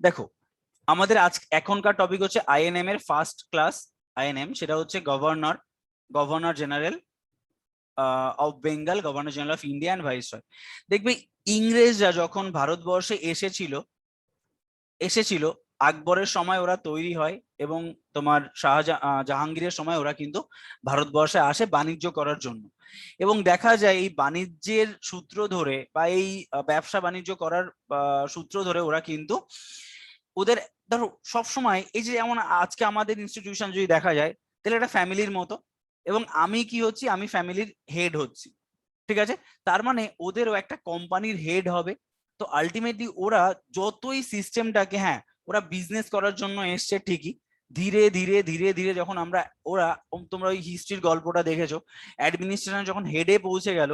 দেখো, আমাদের আজ এখনকার টপিক হচ্ছে আইএনএম এর ফার্স্ট ক্লাস। আইএনএম সেটা হচ্ছে governor, governor general of Bengal, governor general of India and viceroy. দেখবে ইংরেজরা যখন ভারতবর্ষে এসেছিল আকবরের সময় ওরা তৈরি হয়, এবং তোমার জাহাঙ্গীরের সময় ওরা কিন্তু ভারতবর্ষে আসে বাণিজ্য করার জন্য। এবং দেখা যায় এই বাণিজ্যের সূত্র ধরে বা এই ব্যবসা বাণিজ্য করার সূত্র ধরে ওরা কিন্তু ওদের, ধরো সবসময় এই যে যেমন আজকে আমাদের ইনস্টিটিউশন যদি দেখা যায়, তাহলে একটা ফ্যামিলির মতো, এবং আমি কি হচ্ছি, আমি ফ্যামিলির হেড হচ্ছি, ঠিক আছে? তার মানে ওদেরও একটা কোম্পানির হেড হবে। তো আলটিমেটলি ওরা যতই সিস্টেমটাকে, হ্যাঁ ওরা বিজনেস করার জন্য এসছে ঠিকই, ধীরে ধীরে ধীরে ধীরে যখন ওরা, তোমরা ওই হিস্ট্রির গল্পটা দেখেছো, অ্যাডমিনিস্ট্রেশন যখন হেডে পৌঁছে গেল,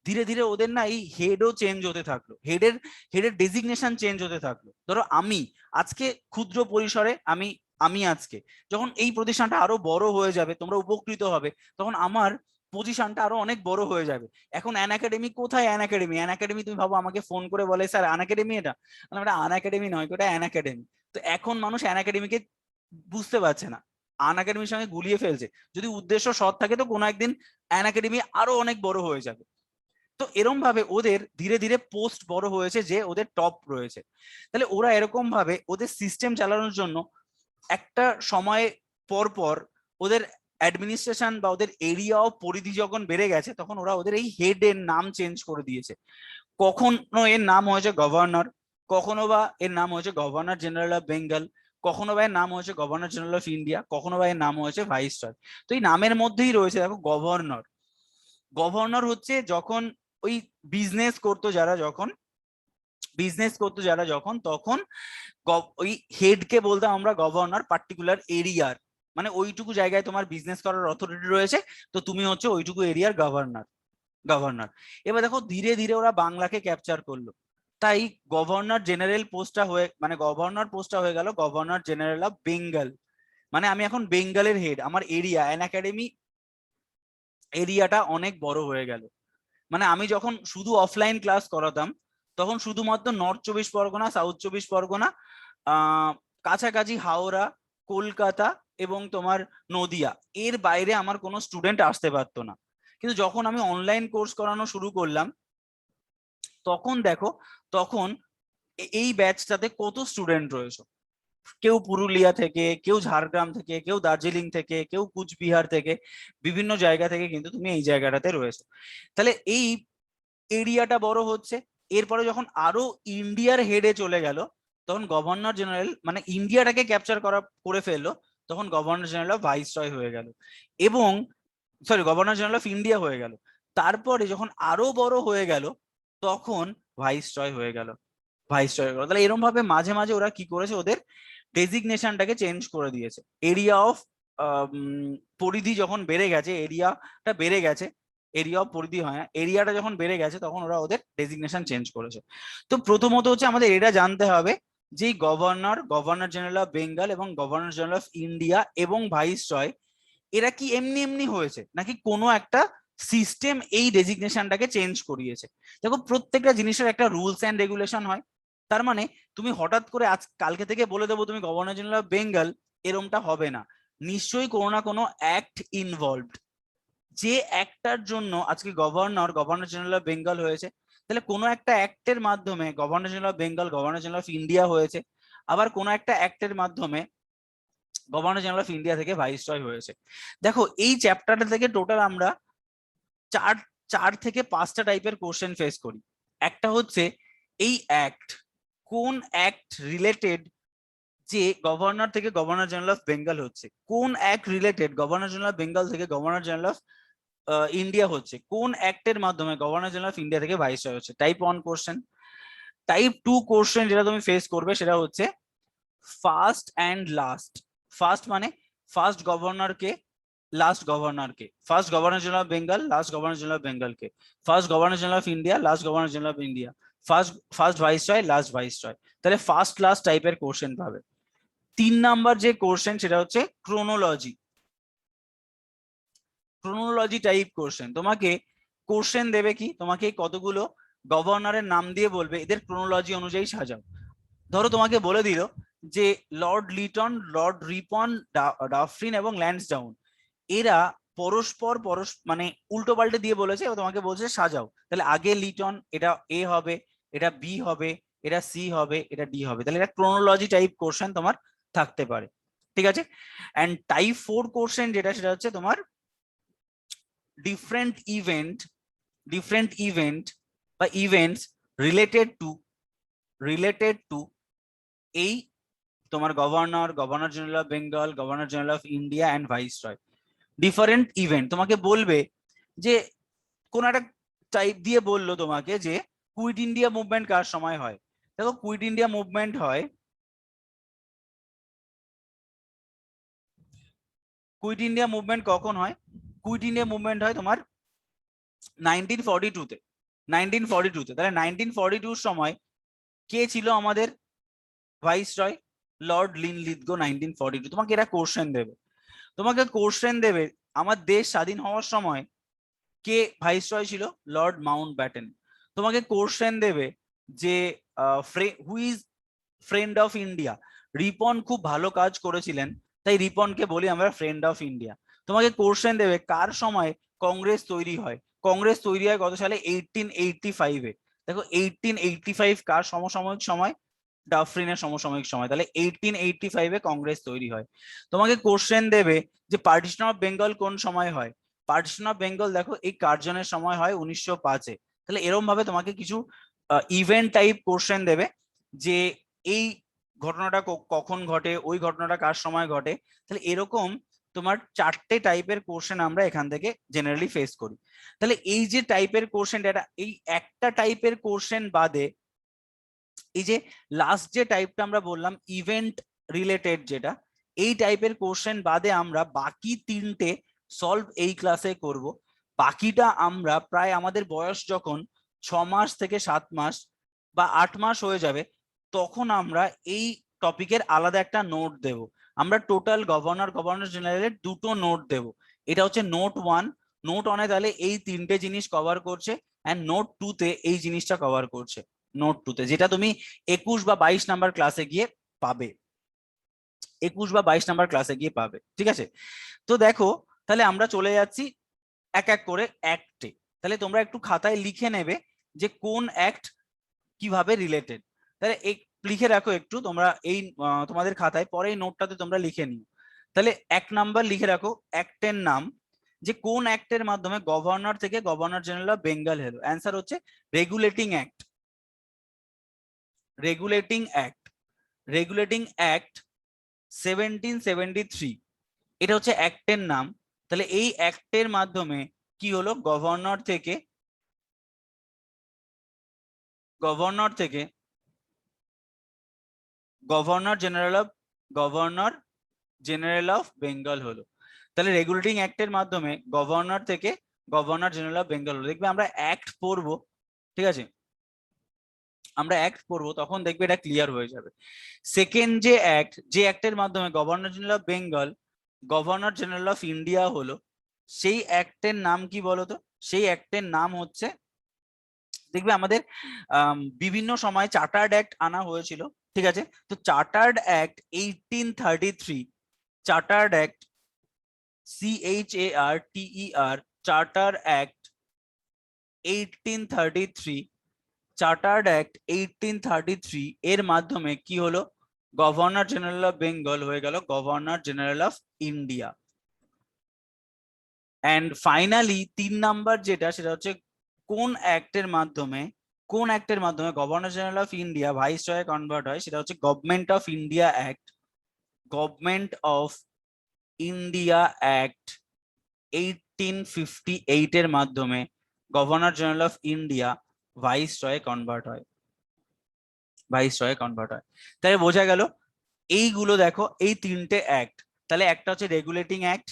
ধীরে ধীরে ওদের না এই হেডও চেঞ্জ হতে থাকলো, হেডের ডেজিগনেশন চেঞ্জ হতে থাকলো। ধরো আমি আজকে ক্ষুদ্র পরিসরে, আমি আমি আজকে যখন এই প্রতিষ্ঠানটা আরো বড় হয়ে যাবে, তোমরা উপকৃত হবে, তখন আমার পজিশনটা আরো অনেক বড় হয়ে যাবে। এখন অ্যান একাডেমি কোথায়? অ্যান একাডেমি, অ্যান একাডেমি তুমি ভাবো আমাকে ফোন করে বলে স্যার অ্যান একাডেমি এটা, এটা আন একাডেমি নয়, ওটা অ্যান একাডেমি। তো এখন মানুষ অ্যান একাডেমিকে বুঝতে পারছে না, আন একাডেমির সঙ্গে গুলিয়ে ফেলছে। যদি উদ্দেশ্য সৎ থাকে তো কোনো একদিন অ্যান একাডেমি আরো অনেক বড় হয়ে যাবে। তো এরম ভাবে ওদের ধীরে ধীরে পোস্ট বড় হয়েছে, যে ওদের টপ রয়েছে। তাহলে ওরা এরকম ভাবে ওদের সিস্টেম চালানোর জন্য একটা সময় পর পর ওদের অ্যাডমিনিস্ট্রেশন বা ওদের এরিয়া অফ পরিধি যখন বেড়ে গেছে, তখন ওরা ওদের এই হেড এর নাম চেঞ্জ করে দিয়েছে। কখনো এর নাম হয়েছে গভর্নর, কখনো বা এর নাম হয়েছে গভর্নর জেনারেল অফ বেঙ্গল, কখনো বা এর নাম হয়েছে গভর্নর জেনারেল অফ ইন্ডিয়া, কখনো বা এর নাম হয়েছে ভাইসরয়। তো এই নামের মধ্যেই রয়েছে দেখো গভর্নর। গভর্নর হচ্ছে যখন ওই বিজনেস করতো যারা, যখন তখন ওই হেডকে বলতাম আমরা গভর্নর পার্টিকুলার এরিয়ার, মানে ওইটুকু জায়গায় তোমার বিজনেস করার অথরিটি রয়েছে, তো তুমি হচ্ছে ওইটুকু এরিয়ার গভর্নর। এবার দেখো ধীরে ধীরে ওরা বাংলাকে ক্যাপচার করলো, তাই গভর্নর পোস্টটা হয়ে গেল গভর্নর জেনারেল অফ বেঙ্গল। মানে আমি এখন বেঙ্গলের হেড, আমার এরিয়া অ্যান একাডেমি এরিয়াটা অনেক বড় হয়ে গেল। মানে আমি যখন শুধু অফলাইন ক্লাস করাতাম, তখন শুধুমাত্র নর্থ চব্বিশ পরগনা, সাউথ চব্বিশ পরগনা, কাছাকাছি হাওড়া, কলকাতা এবং তোমার নদিয়া, এর বাইরে আমার কোনো স্টুডেন্ট আসতে পারতো না। কিন্তু যখন আমি অনলাইন কোর্স করানো শুরু করলাম, তখন দেখো, তখন এই ব্যাচটাতে কত স্টুডেন্ট রয়েছে। কেউ পুরুলিয়া থেকে, কেউ ঝাড়গ্রাম থেকে, কেউ দার্জিলিং থেকে, কেউ কুচবিহার থেকে, বিভিন্ন জায়গা থেকে কিন্তু তুমি এই জায়গাটাতে রয়েছে। তাহলে এই এরিয়াটা বড় হচ্ছে। এরপরে যখন আরো ইন্ডিয়ার হেডে চলে গেল, তখন গভর্নর জেনারেল মানে ইন্ডিয়াটাকে ক্যাপচার করে ফেললো, তখন গভর্নর জেনারেল অফ ভাইসরয় হয়ে গেল, এবং গভর্নর জেনারেল অফ ইন্ডিয়া হয়ে গেল। তারপরে যখন আরো বড় হয়ে গেল, তখন ভাইসরয় হয়ে গেল। তাহলে এরকম ভাবে মাঝে মাঝে ওরা কি করেছে, ওদের ডেজিগনেশনটাকে চেঞ্জ করে দিয়েছে। এরিয়া অফ পরিধি যখন বেড়ে গেছে, এরিয়া অফ পরিধি হয় না, এরিয়াটা যখন বেড়ে গেছে, তখন ওরা ওদের ডেজিগনেশন চেঞ্জ করেছে। তো প্রথমত হচ্ছে আমাদের এটা জানতে হবে যে গভর্নর জেনারেল অফ বেঙ্গল এবং গভর্নর জেনারেল অফ ইন্ডিয়া এবং ভাইসরয়, এরা কি এমনি এমনি হয়েছে, নাকি কোনো একটা সিস্টেম এই ডেজিগনেশনটাকে চেঞ্জ করিয়েছে। দেখো প্রত্যেকটা জিনিসের একটা রুলস অ্যান্ড রেগুলেশন হয়। তার মানে তুমি হঠাৎ করে কালকে থেকে বলে দেবো তুমি গভর্নর জেনারেল অফ বেঙ্গল, এরমটা হবে না। নিশ্চয়ই কোনো না কোনো অ্যাক্ট ইনভলভড, যে অ্যাক্টটার জন্য আজকে গভর্নর জেনারেল অফ বেঙ্গল হয়েছে। তাহলে কোনো একটা অ্যাক্টের মাধ্যমে governor general of Bengal, governor general of India হয়েছে। আবার কোনো একটা অ্যাক্টের মাধ্যমে গভর্নর জেনারেল অফ ইন্ডিয়া থেকে ভাইসরয় হয়েছে। দেখো এই চ্যাপ্টারটা থেকে টোটাল আমরা চার চার থেকে পাঁচটা টাইপের কোশ্চেন ফেস করি। একটা হচ্ছে এই অ্যাক্ট, কোন অ্যাক্ট রিলেটেড যে গভর্নর থেকে গভর্নর জেনারেল অফ বেঙ্গল হচ্ছে, কোন act related governor general of Bengal থেকে গভর্নর জেনারেল অফ ইন্ডিয়া হচ্ছে, কোন অ্যাক্টের মাধ্যমে গভর্নর জেনারেল অফ ইন্ডিয়া থেকে ভাইসরয় হচ্ছে। Type 1 question. টাইপ 2 কোশ্চেন যেটা তুমি ফেস করবে সেটা হচ্ছে ফার্স্ট অ্যান্ড লাস্ট। ফার্স্ট মানে first governor K, last governor K, first governor general of Bengal, last governor general of Bengal K, first governor general of India, last governor general of India, first viceroy, last viceroy. তাহলে first last টাইপের question পাবে। 3 number যে question সেটা হচ্ছে chronology type question. তোমাকে question দেবে কি, তোমাকে কতগুলো গভর্নরের নাম দিয়ে বলবে এদের ক্রোনোলজি অনুযায়ী সাজাও। ধরো তোমাকে বলে দিল যে Lord Liton, Lord Ripon, Dufferin এবং ল্যান্সডাউন এরা পরস্পর মানে উল্টো পাল্টে দিয়ে বলেছে এবং তোমাকে বলছে সাজাও। তাহলে আগে লিটন, এটা এ হবে, এটা বি হবে, এটা সি হবে, এটা ডি হবে। তাহলে এটা ক্রোনোলজি টাইপ কোশ্চেন তোমার থাকতে পারে, ঠিক আছে। অ্যান্ড টাইপ 4 কোশ্চেন যেটা, সেটা হচ্ছে তোমার ডিফারেন্ট ইভেন্ট বা ইভেন্টস রিলেটেড টু এই তোমার governor general of Bengal, governor general of India and viceroy. Different event তোমাকে বলবে যে কোন একটা টাইপ দিয়ে বললো তোমাকে যে কুইট ইন্ডিয়া মুভমেন্ট কার সময় হয়। দেখো কুইট ইন্ডিয়া মুভমেন্ট হয়, কুইট ইন্ডিয়া মুভমেন্ট কখন হয়? কুইট ইন্ডিয়া মুভমেন্ট হয় তোমার 1942 তে। 1942 তে। তাহলে 1942 সময় কে ছিল আমাদের ভাইসরয়? Lord Linlithgow. 1942। তোমাকে এটা কোশ্চেন দেবে, তোমাকে কোশ্চেন দেবে আমার দেশ স্বাধীন হওয়ার সময় কে ভাইসরয় ছিল? Lord Mountbatten. তোমাকে কোশ্চেন দেবে যে who is friend of India? Ripon খুব ভালো কাজ করেছিলেন, তাই রিপনকে বলি আমরা ফ্রেন্ড অফ ইন্ডিয়া। তোমাকে কোশ্চেন দেবে কার সময় কংগ্রেস তৈরি হয়? কংগ্রেস তৈরি হয় কত সালে? 1885-এ। দেখো 1885 কার সমসাময়িক সময়? ডাফরিনের সমসাময়িক সময়। তাহলে 1885-এ কংগ্রেস তৈরি হয়। তোমাকে কোশ্চেন দেবে যে পার্টিশন অফ বেঙ্গল কোন সময় হয়? পার্টিশন অফ বেঙ্গল দেখো এই কার্জনের সময় হয় 1905-এ। তাহলে এরকম ভাবে তোমাকে কিছু ইভেন্ট টাইপ কোশ্চেন দেবে যে এই ঘটনাটা কখন ঘটে, ওই ঘটনাটা কার সময় ঘটে। তাহলে এরকম তোমার 4টে টাইপের কোশ্চেন আমরা এখান থেকে জেনারেলি ফেস করি। তাহলে এই যে টাইপের কোশ্চেন, এটা এই একটা টাইপের কোশ্চেন বাদে এই যে লাস্ট যে টাইপটা আমরা বললাম ইভেন্ট রিলেটেড, যেটা এই টাইপের কোশ্চেন বাদে আমরা বাকি 3টে সলভ এই ক্লাসে করব। বাকিটা আমরা প্রায় আমাদের বয়স যখন 6 মাস থেকে 7 মাস বা 8 মাস হয়ে যাবে, তখন আমরা এই টপিকের আলাদা একটা নোট দেব। আমরা টোটাল গভর্নর জেনারেলের 2টো নোট দেব। এটা হচ্ছে নোট 1। নোট 1-এ তাহলে এই 3টে জিনিস কভার করছে, অ্যান্ড নোট 2-তে এই জিনিসটা কভার করছে। নোট 2-তে যেটা তুমি 21 বা 22 নাম্বার ক্লাসে গিয়ে পাবে, 21 বা 22 নাম্বার ক্লাসে গিয়ে পাবে, ঠিক আছে। তো দেখো তাহলে আমরা চলে যাচ্ছি এক এক করে অ্যাক্টে। তাহলে তোমরা একটু খাতায় লিখে নেবে যে কোন অ্যাক্ট কিভাবে রিলেটেড। তাহলে লিখে রাখো একটু তোমরা এই তোমাদের খাতায়, পরে এই নোটটাতে তোমরা লিখে নিও। তাহলে 1 নাম্বার লিখে রাখো অ্যাক্টের নাম, যে কোন অ্যাক্টের মাধ্যমে গভর্নর থেকে গভর্নর জেনারেল অফ বেঙ্গল হলো। অ্যান্সার হচ্ছে regulating act. Regulating act, regulating act 1773, এটা হচ্ছে অ্যাক্টের নাম। তাহলে এই অ্যাক্টের মাধ্যমে কি হলো? গভর্নর থেকে গভর্নর জেনারেল অফ বেঙ্গল হলো। তাহলে রেগুলেটিং অ্যাক্টের মাধ্যমে গভর্নর থেকে গভর্নর জেনারেল অফ বেঙ্গল হলো। দেখবে আমরা অ্যাক্ট পড়বো, ঠিক আছে, আমরা অ্যাক্ট পড়বো তখন দেখবে এটা ক্লিয়ার হয়ে যাবে। সেকেন্ড যে অ্যাক্টের মাধ্যমে governor general of Bengal governor general of India হলো, সেই অ্যাক্টের নাম কি বলতো? সেই অ্যাক্টের নাম হচ্ছে, দেখবে আমাদের বিভিন্ন সময় চার্টার্ড অ্যাক্ট আনা হয়েছিল, ঠিক আছে। তো chartered act 1833, chartered act CHARTER, charter act 1833, chartered act 1833 এর মাধ্যমে কি হলো? গভর্নর জেনারেল অফ বেঙ্গল হয়ে গেল governor general of India. And finally 3 number যেটা, সেটা হচ্ছে কোন অ্যাক্টের মাধ্যমে গভর্নর জেনারেল অফ ইন্ডিয়া ভাইসরয়ে কনভার্ট হয়, সেটা হচ্ছে government of India act. Government of India act 1858 এর মাধ্যমে গভর্নর জেনারেল অফ ইন্ডিয়া ভাইসরয়ে কনভার্ট হয়, তাহলে বোঝা গেল এইগুলো দেখো এই 3টে অ্যাক্ট। তাহলে একটা হচ্ছে রেগুলেটিং অ্যাক্ট,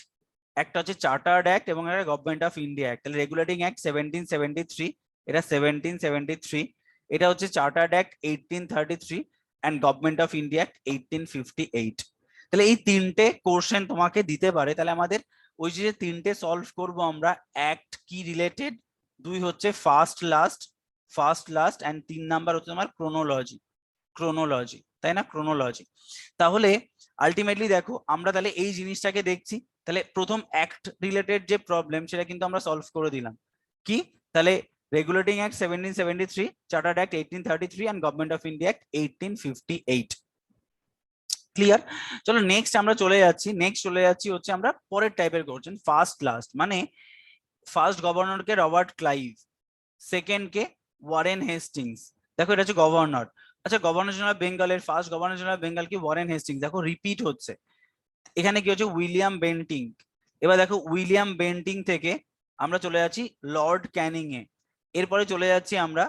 একটা হচ্ছে চার্টার্ড অ্যাক্ট এবং একটা গভর্নমেন্ট অফ ইন্ডিয়া অ্যাক্ট। তাহলে রেগুলেটিং অ্যাক্ট 1773, এটা 1773, এটা হচ্ছে chartered act 1833 and government of India act 1858। তাহলে এই 3টে কোশ্চেন তোমাকে দিতে পারে। তাহলে আমাদের ওই যে 3টে সলভ করব আমরা, অ্যাক্ট কি রিলেটেড, 2 হচ্ছে ফার্স্ট লাস্ট অ্যান্ড 3 নাম্বার হচ্ছে তোমার ক্রোনোলজি। ক্রোনোলজি, তাই না? ক্রোনোলজি। তাহলে আলটিমেটলি দেখো আমরা তাহলে এই জিনিসটাকে দেখছি, তাহলে প্রথম অ্যাক্ট রিলেটেড যে প্রবলেম সেটা কিন্তু আমরা সলভ করে দিলাম। কি তাহলে regulating act 1773, chartered act 1833 and government of India act 1858। Clear? চলো নেক্সট আমরা চলে যাচ্ছি হচ্ছে আমরা পরের টাইপের কোশ্চেন, ফার্স্ট লাস্ট। মানে ফার্স্ট গভর্নর কে রবার্ট ক্লাইভ, সেকেন্ড কে ওয়ারেন হেস্টিংস। দেখো এটা হচ্ছে গভর্নর। আচ্ছা গভর্নর জেনারেল বেঙ্গলের ফার্স্ট গভর্নর জেনারেল বেঙ্গল কি ওয়ারেন হেস্টিংস। দেখো রিপিট হচ্ছে, এখানে কি হচ্ছে উইলিয়াম বেন্টিং। এবার দেখো উইলিয়াম বেন্টিং থেকে আমরা চলে যাচ্ছি লর্ড ক্যানিং এ, এরপরে চলে যাচ্ছি আমরা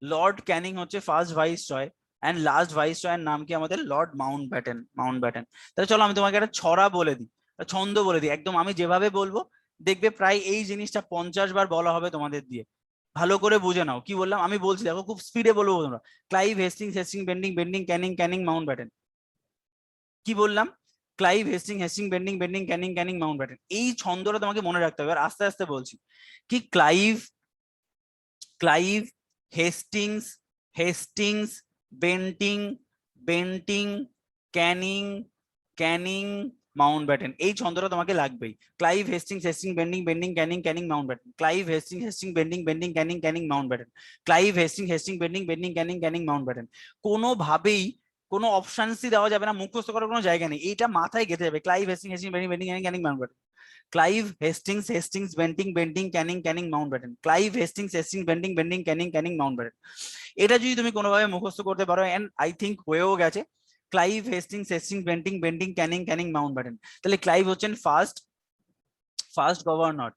লর্ড ক্যানিং হচ্ছে first vice Roy and last vice রয়ের নাম কি আমাদের লর্ড মাউন্টব্যাটেন। তাহলে চলো আমি তোমাকে একটা ছড়া বলে দিই, ছন্দ বলে দিই, একদম আমি যেভাবে বলবো দেখবে প্রায় এই জিনিসটা 50 বার বলা হবে তোমাদের দিয়ে। ভালো করে বুঝে নাও কি বললাম, আমি বলছি দেখো খুব স্পিডে বলবো তোমরা। Clive Hastings, Bentinck, Canning, Mountbatten. কি বললাম? Clive Hasting, Bentinck, Canning, Mountbatten. এই ছন্দটা তোমাকে মনে রাখতে হবে। আর আস্তে আস্তে বলছি কি Clive Hastings, Bentinck, Canning, Mountbatten. এই ছন্দটা তোমাকে লাগবেই। Clive Hastings, Bentinck, Canning, Mountbatten. Clive Hastings, Bentinck, Canning, Mountbatten. Clive Hastings, Bentinck, Canning, Mountbatten. কোনোভাবেই কোনো অপশনসই দেওয়া যাবে না, মুখস্থ করার কোনো জায়গা নেই, এইটা মাথায় গেঁথে যাবে। Clive Hastings, Bentinck, Canning, Mountbatten. Clive Hastings, Bentinck, Canning, Mountbatten. Clive Hastings, Bentinck, Canning, Mountbatten. এটা যদি তুমি কোনোভাবে মুখস্থ করতে পারো, এন্ড আই থিঙ্ক হয়েও গেছে, Clive Hastings, Bentinck, Canning, Mountbatten. তাহলে ক্লাইভ হচ্ছেন ফার্স্ট গভর্নর,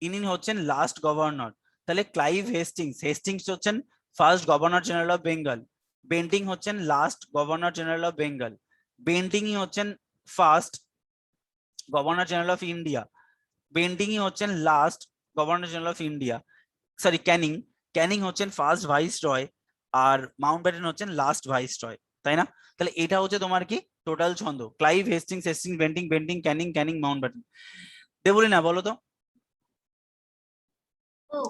ইনি হচ্ছেন লাস্ট গভর্নর। তাহলে ক্লাইভ হেস্টিংস হচ্ছেন first governor general of Bengal, Bentinck হচ্ছেন last governor general of Bengal, বেন্টিংই হচ্ছেন first governor general of India, বেন্টিংই হচ্ছেন last governor general of India. Sorry Canning হচ্ছেন ফার্স্ট ভাইস রয়, আর মাউন্টব্যাটেন হচ্ছেন লাস্ট ভাইস রয়, তাই না? তাহলে এটা হচ্ছে তোমার কি টোটাল ছন্দ, Clive Hastings, Bentinck, Canning, Mountbatten. দেবলি না বলো তো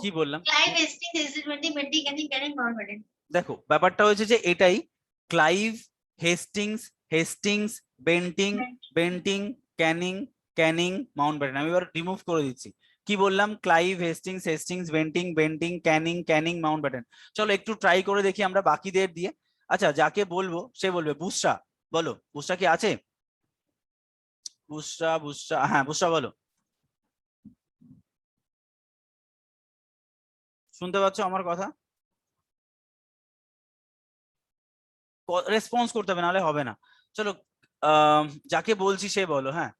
কি বললাম? Clive Hastings, Bentinck, Canning, Mountbatten. দেখো ব্যাপারটা হয়েছে যে এটাই, Clive Hastings, Bentinck, Canning, Mountbatten. আমি এবার রিমুভ করে দিচ্ছি। কি বললাম? Clive Hastings, Bentinck, Canning, Mountbatten. চলো একটু ট্রাই করে দেখি আমরা বাকিদের দিয়ে। আচ্ছা যাকে বলবো সে বলবে। বুসরা বলো, বুসরা কি আছে? বুসরা, হ্যাঁ বুসরা বলো। শুনতে পাচ্ছ আমার কথা? রেসপন্স করতে হবে, নাহলে হবে না। চলো যাকে বলছি সে বলো। হ্যাঁ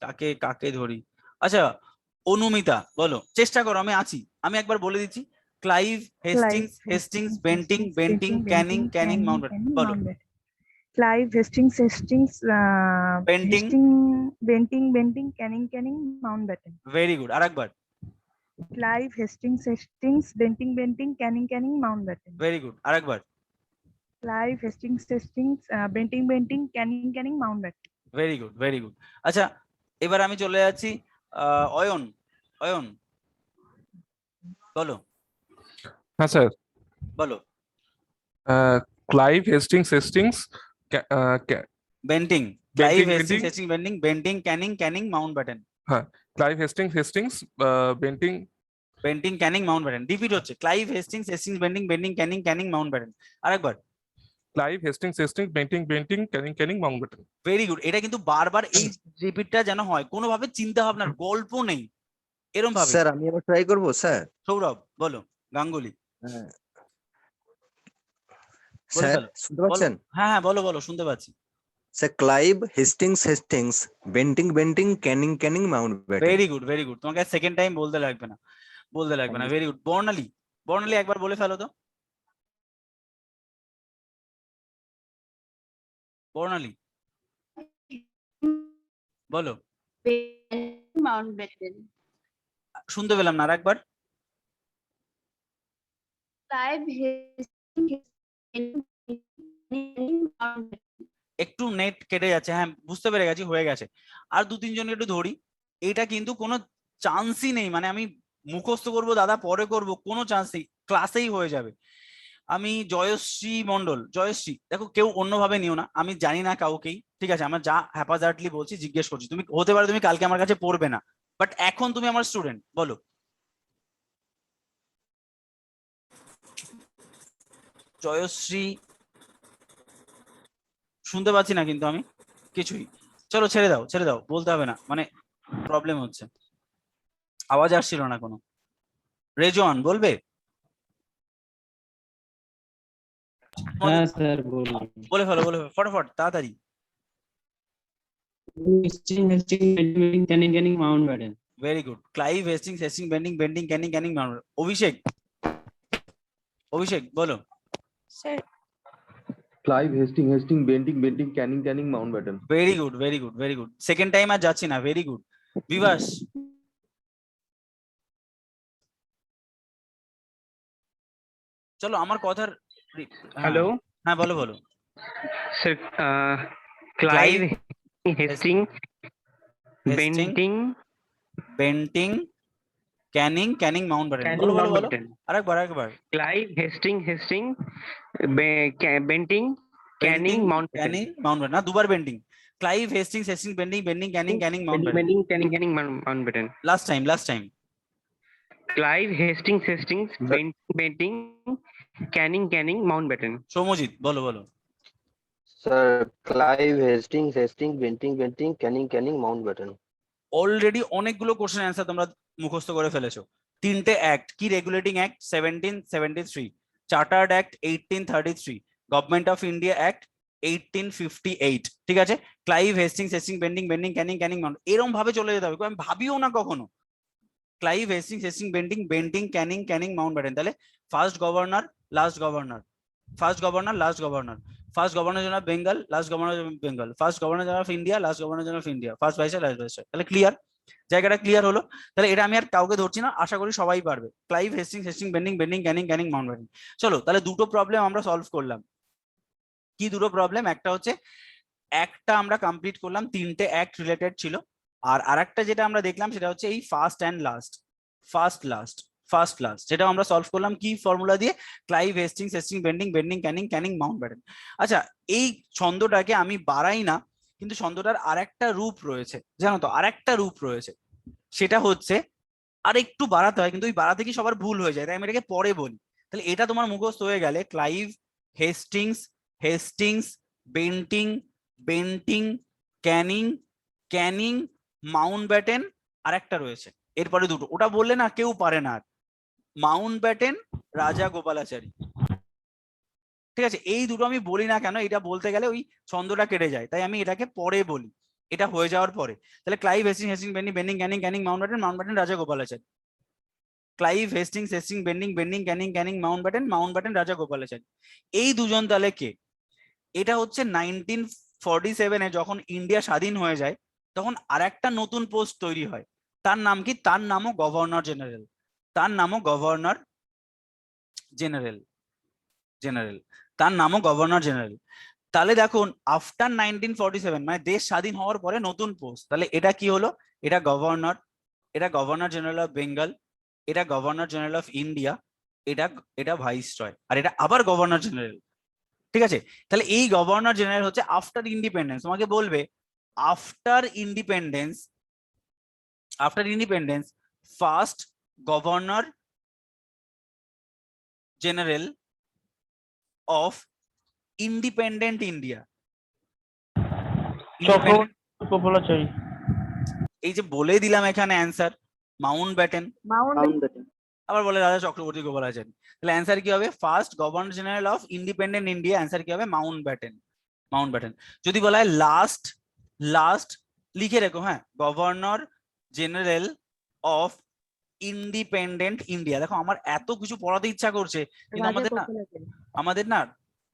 কাকে কাকে ধরি? আচ্ছা অনুমিতা বলো, চেষ্টা করো, আমি আছি, আমি একবার বলে দিচ্ছি। Clive Hastings, Bentinck, Canning, Mountbatten. বলো। Clive Hastings, Bentinck, Bentinck, Canning, Mountbatten. Very good, আরেকবার। Clive Hastings, Bentinck, Canning, Mountbatten. Very good, আরেকবার। Clive Hastings, Bentinck, Canning, Mountbatten. Very good. আচ্ছা এবার আমি চলে যাচ্ছি অয়ন বলো। হ্যাঁ স্যার। বলো। Clive Hastings, Bentinck, Clive Hastings, Bentinck, Canning, Mountbatten. হ্যাঁ Clive Hastings, Bentinck, Canning, Mountbatten. Repeat হচ্ছে Clive Hastings, Bentinck, Canning, Mountbatten. আরেকবার। Clive Hastings, Bentinck, Canning, Mountbatten. Very good. এটা কিন্তু বারবার এই রিপিটটা যেন হয়, কোনোভাবে চিন্তা ভাবনার গল্প নেই এরকম ভাবে। স্যার আমি আবার ট্রাই করব স্যার। সৌরভ বলো। গাঙ্গুলি স্যার শুনতে পাচ্ছেন? হ্যাঁ বলো, শুনতে পাচ্ছি। Sir Clive Hastings, Bentinck, Canning, Mountbatten. Very good. তোমাকে সেকেন্ড টাইম বলতে লাগবে না। Very good. বর্ণালী একবার বলে ফেলো তো। বর্ণালী বলো। মাউন্টব্যাটেন। শুনতে পেলাম না, আরেকবার। ক্লাইভ একটু নেট কেটে যাচ্ছে, হ্যাঁ বুঝতে পেরে গেছি, হয়ে গেছে। আর দু তিনজন একটু ধরি। এটা কিন্তু কোনো চান্সই নেই, মানে আমি মুখস্থ করবো দাদা পরে করব, কোনো চান্স নেই, ক্লাসেই হয়ে যাবে। আমি জয়শ্রী মন্ডল, জয়শ্রী, দেখো কেউ অন্যভাবে নিও না, আমি জানি না কাউকেই, ঠিক আছে, আমার যা হ্যাপাজার্টলি বলছি জিজ্ঞেস করছি, তুমি হতে পারে তুমি কালকে আমার কাছে পড়বে না, বাট এখন তুমি আমার স্টুডেন্ট, বলো। জয়শ্রী, শুনতে পাচ্ছি না কিন্তু আমি কিছুই। চলো ছেড়ে দাও, বলতে হবে না, মানে প্রবলেম হচ্ছে, আওয়াজ আসছিল না কোনো। রেজওয়ান বলবে? হ্যাঁ স্যার বলুন। বলে ফেলো ফটাফট তাড়াতাড়ি। Hastings Canning Mountbatten. Very good. Clive Hastings Hastings Bentinck Canning mount. Abhishek, Abhishek বলো। Sir, Clive Hastings, Benting, Canning, Mountbatten. Very good very good very good, second time আর যাচ্ছি না, ভেরি গুড। বিভাস, চলো আমার কথার হ্যালো হ্যাঁ বলো বলো। Sir, Clive Clive Hasting Hasting Bentinck Canning Mountbatten. বলো বলো বলো আরেকবার। Clive Hasting Bentinck Canning Mountbatten. Mountbatten না, দুবার Bentinck. Clive Hastings Bentinck Canning Mountbatten. Mountbatten. Last time. Clive Hastings Bentinck Canning Mountbatten. Soumajit বলো বলো। Sir, Clive Hastings, Benting, Canning, Mountbatten. Already অনেকগুলো question answer তোমরা মুখস্থ করে ফেলেছো। তিনটে অ্যাক্ট কি, regulating act 1773, chartered act 1833, government of India act 1858, ঠিক আছে। Clive Hastings Bentinck Canning mount, এরকম ভাবে চলে যেতে হবে, আমি ভাবিও না কখনো। Clive Hastings Bentinck Canning Mountbatten, তাহলে first governor last governor, first governor last governor, first governor general of Bengal, last governor Bengal, first governor general of India, last governor general of India, first viceroy last viceroy. তাহলে clear, জায়গাটা clear হলো। তাহলে এটা আমি আর কাউকে ধরছি না, আশা করি সবাই পারবে। Clive Hastings Bentinck Canning Mountbatten. চলো তাহলে দুটো প্রবলেম আমরা সলভ করলাম। কি দুটো প্রবলেম? একটা হচ্ছে একটা আমরা কমপ্লিট করলাম, তিনটে অ্যাক্ট রিলেটেড ছিল। আর আরেকটা যেটা আমরা দেখলাম সেটা হচ্ছে এই ফার্স্ট লাস্ট, যেটা আমরা সলভ করলাম কি ফর্মুলা দিয়ে, Clive Hastings Bentinck Canning Mountbatten. আচ্ছা, এই ছন্দটাকে আমি বাড়াই না, কিন্তু ছন্দটার আরেকটা রূপ রয়েছে, জানো তো, আরেকটা রূপ রয়েছে, সেটা হচ্ছে আর একটু বাড়াতে হয়, কিন্তু ওই বাড়াতে কি সবার ভুল হয়ে যায়, তাই আমি এটাকে পরে বলি। তাহলে এটা তোমার মুখস্থ হয়ে গেলে, Clive Hastings Bentinck Canning Mountbatten, আর একটা রয়েছে এরপরে দুটো, ওটা বললে না কেউ পারে না আর, মাউন্টব্যাটেন রাজা গোপালাচারী, ঠিক আছে। এই দুটো আমি বলি না কেন, এটা বলতে গেলে ওই ছন্দটা কেটে যায়, তাই আমি এটাকে পরে বলি, এটা হয়ে যাওয়ার পরে। তাহলে Clive Hastings Bentinck Canning Mountbatten Rajagopalachari, Clive Hastings Bentinck Canning Mountbatten Rajagopalachari. এই দুজন তাহলে কে? এটা হচ্ছে 1947-এ যখন ইন্ডিয়া স্বাধীন হয়ে যায়, তখন আরেকটা নতুন পোস্ট তৈরি হয়, তার নাম কি? তার নামও গভর্নর জেনারেল। তাহলে দেখুন, আফটার 1947 মানে দেশ স্বাধীন হওয়ার পরে নতুন পোস্ট, তাহলে এটা কি হলো? এটা গভর্নর জেনারেল অফ বেঙ্গল, এটা গভর্নর জেনারেল অফ ইন্ডিয়া, এটা ভাইসরয়, আর এটা আবার গভর্নর জেনারেল, ঠিক আছে। তাহলে এই গভর্নর জেনারেল হচ্ছে আফটার ইন্ডিপেন্ডেন্স, তোমাকে বলবে after independence first governor general of independent India. Gopalachari. এই যে বলে দিলাম এখানে অ্যান্সার মাউন্টব্যাটেন, আবার বলে রাজা চক্রবর্তী গোপালাচারী, তাহলে অ্যান্সার কি হবে? First governor general of independent India, answer কি হবে? মাউন্টব্যাটেন। যদি বলা হয় লাস্ট লিখে রেখো, হ্যাঁ, governor general of independent India. দেখো আমার এত কিছু পড়াতে ইচ্ছা করছে, কিন্তু আমাদের না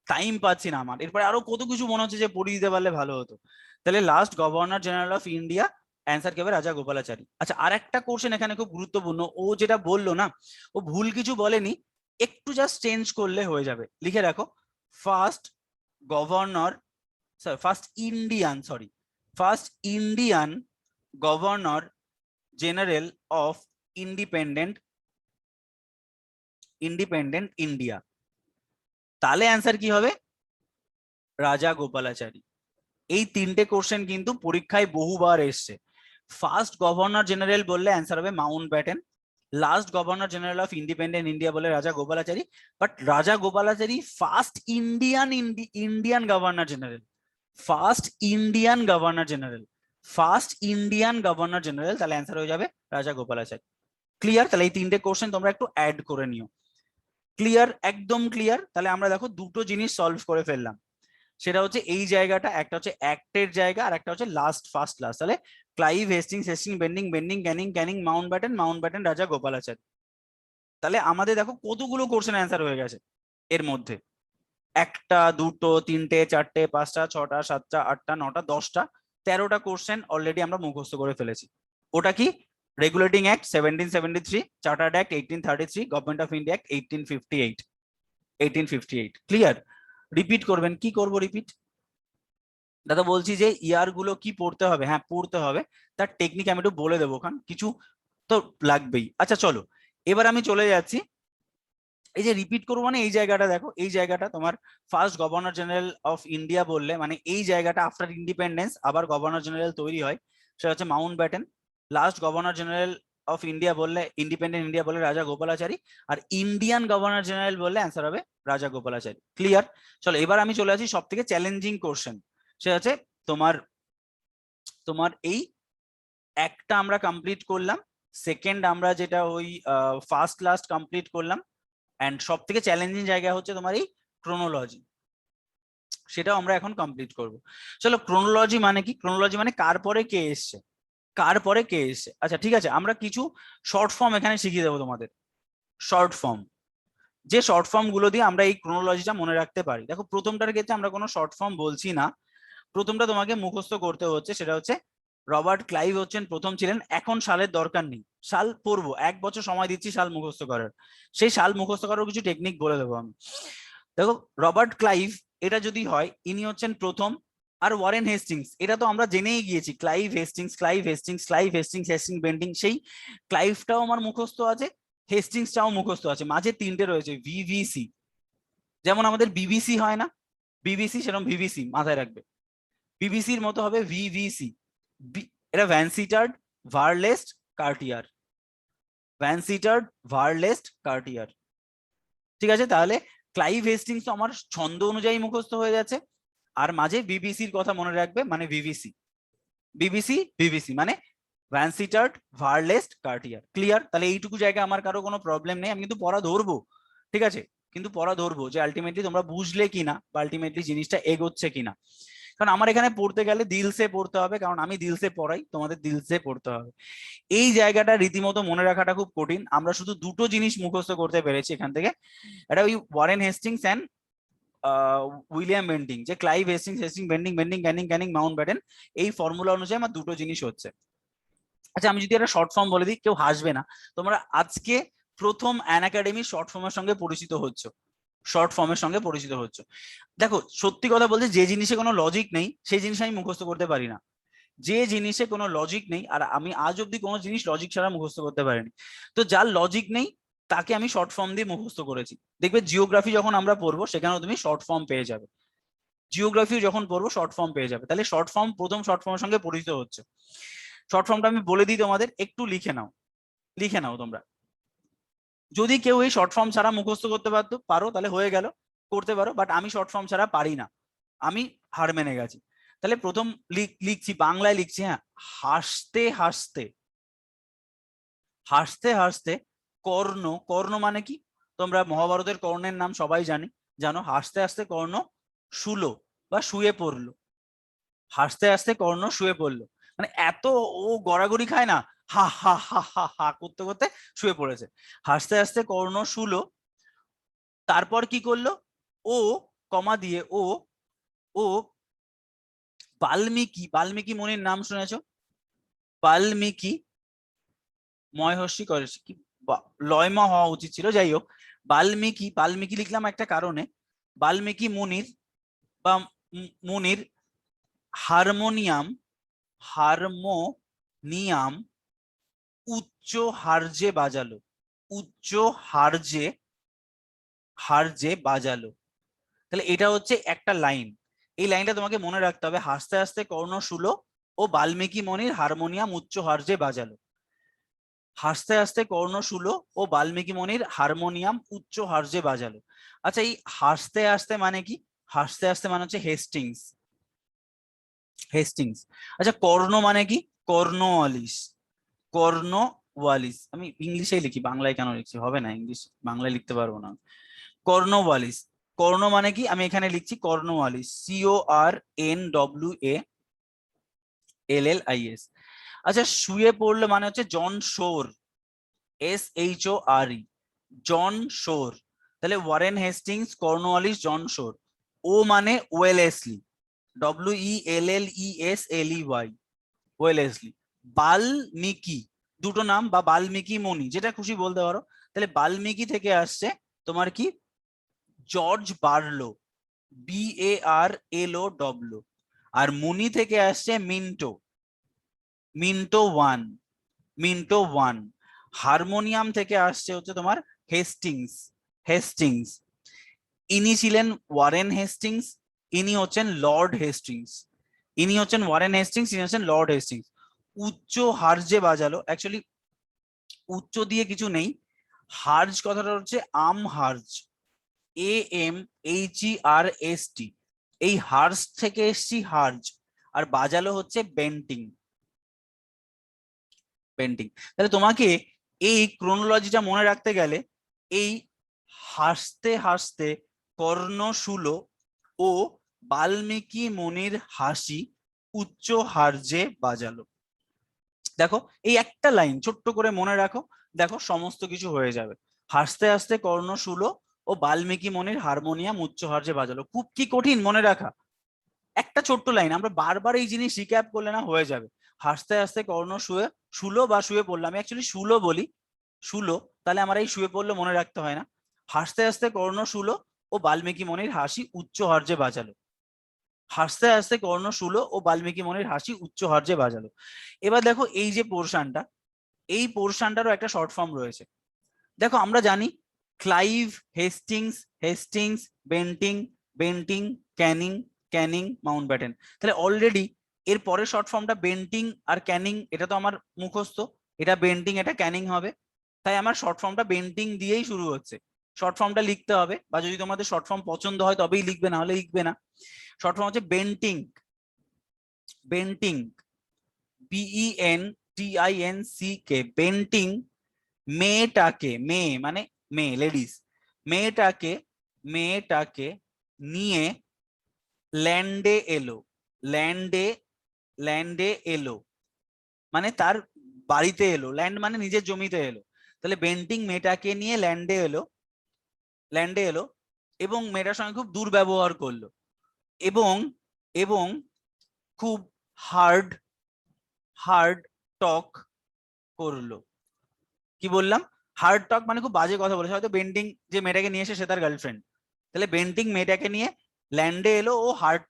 টাইম পাচ্ছি না, আমার এরপরে আরো কত কিছু মনে হচ্ছে যে পড়িয়ে দিতে পারলে ভালো হতো। তাহলে last governor general of India, answer কি হবে? রাজা গোপালাচারী। আচ্ছা, আর একটা কোশ্চেন এখানে খুব গুরুত্বপূর্ণ, ও যেটা বললো না, ও ভুল কিছু বলেনি, একটু জাস্ট চেঞ্জ করলে হয়ে যাবে। লিখে রাখো, first Indian governor general of independent India. তাহলে অ্যান্সার কি হবে? রাজা গোপালাচারী। এই তিনটে কোশ্চেন কিন্তু পরীক্ষায় বহুবার এসছে। ফার্স্ট গভর্নর জেনারেল বললে অ্যান্সার হবে Mount Batten, last governor general of independent India বলে রাজা গোপালাচারী। বাট রাজা Gopalachari first Indian governor general, first Indian governor general, first Indian governor general, তাহলে অ্যান্সার হয়ে যাবে রাজা গোপালাচারী। ক্লিয়ার? তাহলে এই তিনটে কোশ্চেন তোমরা একটু অ্যাড করে নিও। ক্লিয়ার? একদম ক্লিয়ার। তাহলে আমরা দেখো দুটো জিনিস সলভ করে ফেললাম, সেটা হচ্ছে এই জায়গাটা, একটা হচ্ছে অ্যাক্টের জায়গা আর একটা হচ্ছে লাস্ট ফার্স্ট লাস্ট। তাহলে Clive, Hastings, Bentinck, Canning, Mount Batten, রাজা গোপালাচারী। তাহলে আমাদের দেখো কতগুলো কোশ্চেন অ্যান্সার হয়ে গেছে এর মধ্যে। একটা, দুটো, তিনটে, চারটে, পাঁচটা, ছটা, সাতটা, আটটা, নটা, 10টা, 13টা কোশ্চেন অলরেডি আমরা মুখস্থ করে ফেলেছি। ওটা কি? Regulating act 1773, chartered act 1833, government of India act 1858। Clear? Repeat করবেন? কি করব রিপিট? দাদা বলছি যে ইয়ার গুলো কি পড়তে হবে? হ্যাঁ পড়তে হবে, তার টেকনিক আমি একটু বলে দেবো, কারণ কিছু তো লাগবেই। আচ্ছা চলো, এবার আমি চলে যাচ্ছি। এই যে রিপিট করবো মানে এই জায়গাটা দেখো, এই জায়গাটা তোমার first governor general of India বললে মানে এই জায়গাটা আফটার ইন্ডিপেন্ডেন্স আবার গভর্নর জেনারেল তৈরি হয়, সেটা হচ্ছে Mount Batten. Last governor general of India বললে, ইন্ডিপেন্ডেন্ট ইন্ডিয়া বলে রাজা গোপালাচারী, আর ইন্ডিয়ান গভর্নর জেনারেল বললে অ্যান্সার হবে রাজা গোপালাচারী। ক্লিয়ার? চলো এবার আমি চলে আসি সব থেকে চ্যালেঞ্জিং কোশ্চেন, সেটা হচ্ছে তোমার এই একটা আমরা কমপ্লিট করলাম, সেকেন্ড আমরা যেটা ওই ফার্স্ট লাস্ট কমপ্লিট করলাম, অ্যান্ড সব থেকে চ্যালেঞ্জিং জায়গা হচ্ছে তোমার এই ক্রোনোলজি, সেটাও আমরা এখন কমপ্লিট করব। চলো, ক্রোনোলজি মানে কি? ক্রোনোলজি মানে কার পরে কে এসছে, কার পরে কে এসছে। আচ্ছা ঠিক আছে, আমরা কিছু শর্ট ফর্ম এখানে শিখিয়ে দেবো তোমাদের, শর্ট ফর্ম, যে শর্ট ফর্ম গুলো দিয়ে আমরা এই ক্রোনোলজিটা মনে রাখতে পারি। দেখো প্রথমটার ক্ষেত্রে আমরা কোনো শর্ট ফর্ম বলছি না, প্রথমটা তোমাকে মুখস্থ করতে হচ্ছে, সেটা হচ্ছে রবার্ট ক্লাইভ হচ্ছেন প্রথম ছিলেন। এখন সালের দরকার নেই, সাল পড়বো, 1 বছর সময় দিচ্ছি সাল মুখস্থ করার, সেই সাল মুখস্থ করার কিছু টেকনিক বলে দেবো আমি। দেখো রবার্ট ক্লাইভ এটা যদি হয়, ইনি হচ্ছেন প্রথম। আর ওয়ারেন হেস্টিংস, এটা তো আমরা জেনেই গিয়েছি, ক্লাইভ হেস্টিংস, বেন্টিং, সেই ক্লাইভটাও আমার মুখস্থ আছে, হেস্টিংসটাও মুখস্থ আছে, মাঝে তিনটে রয়েছে ভিভিসি, যেমন আমাদের বিবিসি হয় না, বিবিসি সেরকম ভিভিসি মাথায় রাখবে, বিবিসির মতো হবে ভিভিসি। এটা ভ্যানসিটার্ড, ভার্লেস্ট, কার্টিয়ার, ভ্যানসিটার্ড, ভার্লেস্ট, কার্টিয়ার। ঠিক আছে, তাহলে ক্লাইভ হেস্টিংস তো আমার ছন্দ অনুযায়ী মুখস্থ হয়ে যাচ্ছে, আর মাঝে বিবিসির কথা মনে রাখবে, মানে ভিভিসি মানে ভ্যানসিটার্ড, ভার্লেস্ট, কার্টিয়ার। ক্লিয়ার? তাহলে এইটুকু জায়গা আমার কারো কোনো প্রবলেম নেই, আমি কিন্তু পড়া ধরবো, ঠিক আছে, কিন্তু পড়া ধরবো যে আলটিমেটলি তোমরা বুঝলে কিনা বা আলটিমেটলি জিনিসটা এগোচ্ছে কিনা। কারণ আমার এখানে পড়তে গেলে দিলসে পড়তে হবে, কারণ আমি দিলসে পড়াই, তোমাদের দিলসে পড়তে হবে। এই জায়গাটা রীতিমতো মনে রাখাটা খুব কঠিন। আমরা শুধু দুটো জিনিস মুখস্থ করতে পেরেছি এখান থেকে, এটা ওই Warren Hastings and William Bentinck, যে Clive Hastings, Bentinck, Canning, Mountbatten, এই ফর্মুলা অনুযায়ী আমার দুটো জিনিস হচ্ছে। আচ্ছা আমি যদি একটা শর্ট ফর্ম বলে দিই, কেউ হাসবে না, তোমরা আজকে প্রথম অ্যান একাডেমি শর্ট ফর্মের সঙ্গে পরিচিত হচ্ছ, শর্ট ফর্মের সঙ্গে পরিচিত হচ্ছ। দেখো সত্যি কথা বলতে, যে জিনিসে কোনো লজিক নেই সেই জিনিস আমি মুখস্থ করতে পারি না, যে জিনিসে কোনো লজিক নেই, আর আমি আজ অব্দি কোনো জিনিস লজিক ছাড়া মুখস্থ করতে পারিনি। তো যার লজিক নেই তাকে আমি শর্ট ফর্ম দিয়ে মুখস্থ করেছি। দেখবে জিওগ্রাফি যখন আমরা পড়বো সেখানেও তুমি শর্ট ফর্ম পেয়ে যাবে, জিওগ্রাফি যখন পড়বো শর্ট ফর্ম পেয়ে যাবে। তাহলে শর্ট ফর্ম, প্রথম শর্ট ফর্মের সঙ্গে পরিচিত হচ্ছে। শর্ট ফর্মটা আমি বলে দিই তোমাদের, একটু লিখে নাও তোমরা। যদি কেউ এই শর্ট ফর্ম ছাড়া মুখস্থ করতে পারো তাহলে হয়ে গেল, করতে পারো, বাট আমি শর্ট ফর্ম ছাড়া পারি না, আমি হার মেনে গেছি। তাহলে প্রথম লিখছি, বাংলায় লিখছি, হ্যাঁ, হাসতে হাসতে কর্ণ। কর্ণ মানে কি? তোমরা মহাভারতের কর্ণের নাম সবাই জানো। হাসতে হাসতে কর্ণ শুলো বা শুয়ে পড়লো, হাসতে হাসতে কর্ণ শুয়ে পড়লো, মানে এত ও গড়াগড়ি খায় না, হা হা হা হা হা করতে করতে শুয়ে পড়েছে। হাসতে হাসতে কর্ণ শুলো, তারপর কি করলো? ও কমা দিয়ে ও বাল্মীকি মুনির নাম শুনেছো? বাল্মীকি, ময়হর্ষি করেছে কি, লয়মা হওয়া উচিত ছিল, যাই হোক, বাল্মীকি লিখলাম একটা কারণে। বাল্মীকি মুনির হারমোনিয়াম উচ্চ হার্জে বাজালো, তাহলে এটা হচ্ছে একটা লাইন। এই লাইনটা তোমাকে মনে রাখতে হবে, হাসতে হাসতে কর্ণ শুলো ও বাল্মীকি মনির হারমোনিয়াম উচ্চ হার্জে বাজালো। হাসতে হাসতে কর্ণ শুলো ও বাল্মীকি মনির হারমোনিয়াম উচ্চ হার্জে বাজালো। আচ্ছা, এই হাসতে হাসতে মানে কি? হাসতে হাসতে মানে হচ্ছে হেস্টিংস। হেস্টিংস। আচ্ছা, কর্ণ মানে কি? কর্নওয়ালিস। কর্নওয়ালিস। আমি ইংলিশেই লিখি, বাংলায় কেন লিখছি? হবে না, ইংলিশ বাংলায় লিখতে পারবো না। কর্নওয়ালিস। কর্ণ মানে কি? আমি এখানে লিখছি কর্নওয়ালিস, CORNWALLIS। আচ্ছা, শুয়ে পড়লো মানে হচ্ছে জন শোর, SHORE, জন শোর। তাহলে ওয়ারেন হেস্টিংস, কর্নওয়ালিস, জন শোর। ও মানে ওয়েলেসলি, WELLESLEY, ওয়েলেসলি। বাল্মীকি, দুটো নাম, বা বাল্মীকি মণি, যেটা খুশি বলতে পারো। তাহলে বাল্মীকি থেকে আসছে তোমার কি? George Barlow, BARLOW। আর মুনি থেকে আসছে মিন্টো, মিন্টো ওয়ান। হারমোনিয়াম থেকে আসছে হচ্ছে তোমার হেস্টিংস। ইনি ছিলেন ওয়ারেন হেস্টিংস, ইনি হচ্ছেন লর্ড হেস্টিংস। ইনি হচ্ছেন ওয়ারেন হেস্টিংস, ইনি হচ্ছেন লর্ড হেস্টিংস। উচ্চ হার্জে বাজালো, অ্যাকচুয়ালি উচ্চ দিয়ে কিছু নেই। হার্জ কথাটা হচ্ছে আম হার্জ, AMHERST। এই হার্জ থেকে এসছি হার্জ, আর বাজালো হচ্ছে বেন্টিং। তাহলে তোমাকে এই ক্রোনোলজিটা মনে রাখতে গেলে, এই হাসতে হাসতে কর্ণ শুলো ও বাল্মীকি মনির হাসি উচ্চ হার্জে বাজালো। দেখো, এই একটা লাইন ছোট্ট করে মনে রাখো, দেখো সমস্ত কিছু হয়ে যাবে। হাসতে হাসতে কর্ণ শুলো ও বাল্মীকি মনির হারমোনিয়াম উচ্চ হার্জে বাজালো। খুব কি কঠিন মনে রাখা? একটা ছোট্ট লাইন, আমরা বারবার এই জিনিস রিক্যাপ করলে না হয়ে যাবে। হাসতে হাসতে কর্ণ শুলো বা শুয়ে পড়লো, আমি অ্যাকচুয়ালি শুলো বলি, শুলো, তাহলে আমার এই শুয়ে পড়লো মনে রাখতে হয় না। হাসতে হাসতে কর্ণ শুলো ও বাল্মীকি মনির হাসি উচ্চ হার্জে বাজালো। হাসতে হাসতে কর্ণ শুলো ও বাল্মীকি মনির হাসি উচ্চ হার্জে বাজালো। এবার দেখো, এই যে পোর্শনটা, এই পোর্শনটারও একটা শর্ট ফর্ম রয়েছে। দেখো, আমরা জানি Clive, Hastings, Bentinck, Canning, Mountbatten. তাহলে অলরেডি এর পরের শর্ট ফর্মটা বেন্টিং আর ক্যানিং, এটা তো আমার মুখস্থ। এটা বেন্টিং, এটা ক্যানিং হবে। তাই আমার শর্ট ফর্মটা বেন্টিং দিয়েই শুরু হচ্ছে। শর্ট ফর্মটা লিখতে হবে, বা যদি তোমাদের শর্ট ফর্ম পছন্দ হয় তবেই লিখবে, না হলে লিখবে না। শর্ট ফর্ম হচ্ছে বেন্টিং, BENTINCK, বেন্টিং মেয়েটাকে, মেয়ে মানে মেয়ে, লেডিস, মেয়েটাকে নিয়ে ল্যান্ডে এলো, মানে তার বাড়িতে এলো। ল্যান্ড মানে নিজের জমিতে এলো। তাহলে বেন্টিং মেয়েটাকে নিয়ে ল্যান্ডে এলো এবং মেয়েটার সঙ্গে খুব দুর্ব্যবহার করলো, এবং খুব হার্ড টক করলো। কি বললাম? হার্ড টক মানে খুব বাজে কথা বলেছে। হয়তো বেন্টিং যে মেয়েটাকে নিয়ে এসে সে তার গার্লফ্রেন্ড। তাহলে বেন্টিং মেয়েটাকে নিয়ে ল্যান্ডে এলো ও হার্ড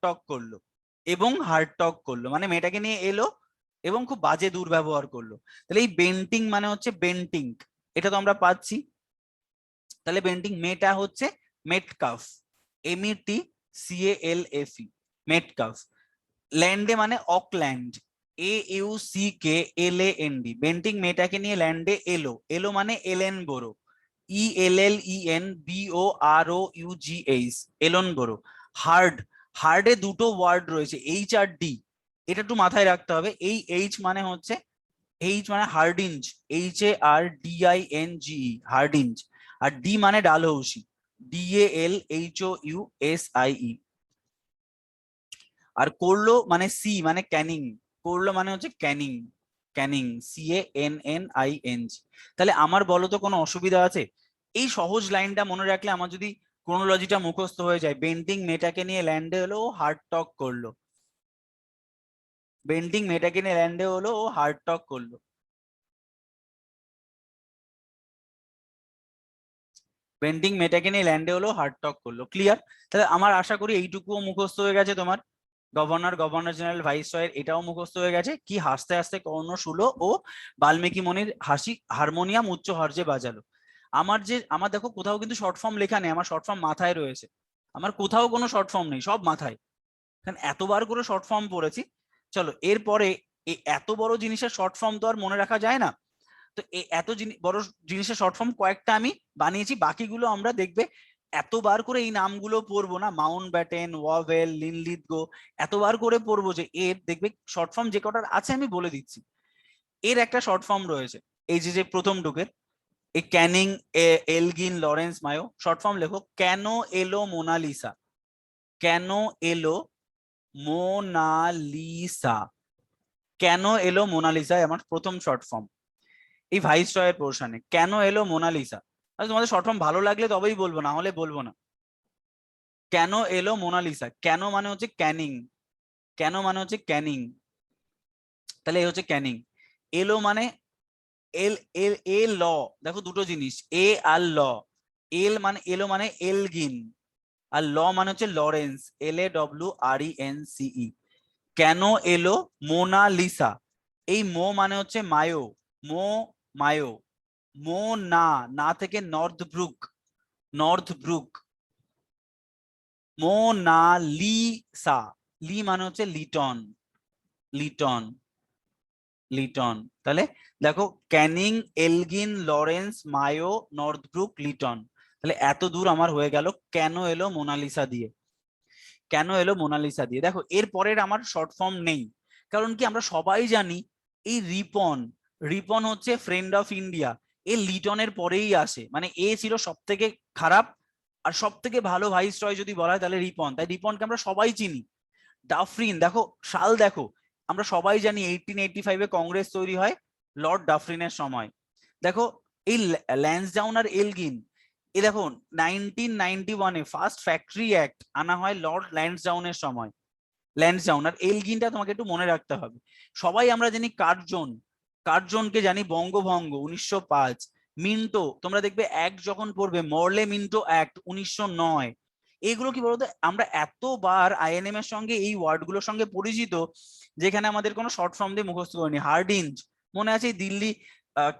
টক করলো, মানে মেয়েটাকে নিয়ে এলো এবং খুব বাজে দুর্ব্যবহার করলো। তাহলে এই বেন্টিং মানে হচ্ছে বেন্টিং, এটা তো আমরা পাচ্ছি। তাহলে বেন্টিং, মেয়েটা হচ্ছে মেটকাফ, METCALFE, মেটকাফ। ল্যান্ডে মানে অকল্যান্ড, AUCKLAND। বেন্টিং মেয়েটাকে নিয়ে ল্যান্ডে এলো মানে এলেন বোরো, ELLENBOROUGH, এলন বোরো। হার্ডে দুটো ওয়ার্ড রয়েছে, H আর D, এটা একটু মাথায় রাখতে হবে। এই H মানে হার্ডিঞ্জ, HARDINGE, হার্ডিঞ্জ। আর D মানে ডালহৌসি, DALHOUSIE। আর করলো মানে C মানে ক্যানিং, করলো মানে হচ্ছে ক্যানিং, CANNING। তাহলে আমার বলো তো কোনো অসুবিধা আছে? এই সহজ লাইনটা মনে রাখলে আমার যদি ক্রোনোলজিটা মুখস্থ হয়ে যায়, বেন্টিং মেয়েটাকে নিয়ে ল্যান্ডে হলো ও হার্ড টক করলো, বেন্টিং মেয়েটাকে নিয়ে ল্যান্ডে হলো ও হার্ড টক করলো, বেন্টিং মেয়েটাকে নিয়ে ল্যান্ডে হলো হার্ড টক করলো। ক্লিয়ার? তাহলে আমার আশা করি এইটুকুও মুখস্থ হয়ে গেছে তোমার। গভর্নর জেনারেল, ভাইসরয়ের এটাও মুখস্থ হয়ে গেছে। কি হাসতে হাসতে কর্ণ শুলো ও বাল্মীকি মনির হাসি হারমোনিয়াম উচ্চ হার্জে বাজালো। আমার দেখো কোথাও কিন্তু শর্ট ফর্ম লেখা নেই, আমার শর্ট ফর্ম মাথায় রয়েছে। আমার কোথাও কোনো শর্ট ফর্ম নেই, সব মাথায়, কারণ এতবার করে শর্ট ফর্ম পড়েছি। চলো এরপরে এই এত বড় জিনিসের শর্ট ফর্ম তো আর মনে রাখা যায় না, তো এই এত বড় জিনিসের শর্ট ফর্ম কয়েকটা আমি বানিয়েছি, বাকিগুলো আমরা দেখবে এতবার করে এই নামগুলো পড়বো না, মাউন্ট ব্যাটেন, ওয়াভেল, লিনলিথগো, এতবার করে পড়বো যে এর দেখবে শর্ট ফর্ম যে কটার আছে আমি বলে দিচ্ছি। এর একটা শর্ট ফর্ম রয়েছে, এই যে প্রথম টুকের এই Canning, Elgin, Lawrence, Mayo, short form লেখো কেন এলো মোনালিসা, কেন এলো মোনালিসা, কেন এলো মোনালিসা আমার প্রথম শর্ট ফর্ম। এই ভাইসরয়ের পোর্শনে কেন এলো মোনালিসা, তোমাদের শর্ট ফর্ম ভালো লাগলে তবেই বলবো, না হলে বলবো না। কেন এলো মোনালিসা, কেন মানে হচ্ছে ক্যানিং, কেন মানে হচ্ছে ক্যানিং, তাহলে এই হচ্ছে ক্যানিং। এলো মানে এল এল এ ল, দেখো দুটো জিনিস, এ আর ল, এল মানে এলো মানে এলগিন, আর ল মানে হচ্ছে লরেন্স, LAWRENCE। কেন এলো মোনালিসা, এই মো মানে হচ্ছে মায়ো, মো মায়ো, মো না, না থেকে Northbrook, Northbrook, Mona Lisa, লি মানে হচ্ছে লিটন, লিটন, লিটন। তাহলে দেখো Canning, Elgin, Lawrence, Mayo, Northbrook, Lytton, তাহলে এত দূর আমার হয়ে গেল কেন এলো মোনালিসা দিয়ে, কেন এলো মোনালিসা দিয়ে। দেখো এর পরের আমার শর্ট ফর্ম নেই, কারণ কি আমরা সবাই জানি এই রিপন, রিপন হচ্ছে ফ্রেন্ড অফ ইন্ডিয়া, এ লিটনের পরেই আসে, মানে এ ছিল সব থেকে খারাপ আর সব থেকে ভালো ভাইসরয় যদি বলা হয় তাহলে রিপন, তাই রিপনকে আমরা সবাই চিনি। ডাফরিন, দেখো সাল দেখো, আমরা সবাই জানি 1885-এ কংগ্রেস তৈরি হয় লর্ড ডাফরিনের সময়। দেখো এই ল্যান্সডাউন আর এলগিন, এই দেখো 1991-এ ফার্স্ট ফ্যাক্টরি অ্যাক্ট আনা হয় লর্ড ল্যান্সডাউনের সময়, ল্যান্সডাউন আর এলগিনটা তোমাকে একটু মনে রাখতে হবে। সবাই আমরা জানি কার্জন, কার্জনকে জানি বঙ্গভঙ্গ 1905, মিন্টো তোমরা দেখবে অ্যাক্ট যখন পড়বে মরলে মিন্টো অ্যাক্ট 1909। এইগুলো কি বলতো, আমরা এতবার আইএনএম এর সঙ্গে এই ওয়ার্ডগুলোর সঙ্গে পরিচিত যেখানে আমাদের কোনো শর্ট ফর্ম দিয়ে মুখস্থ করিনি। হার্ডিঞ্জ মনে আছে, দিল্লি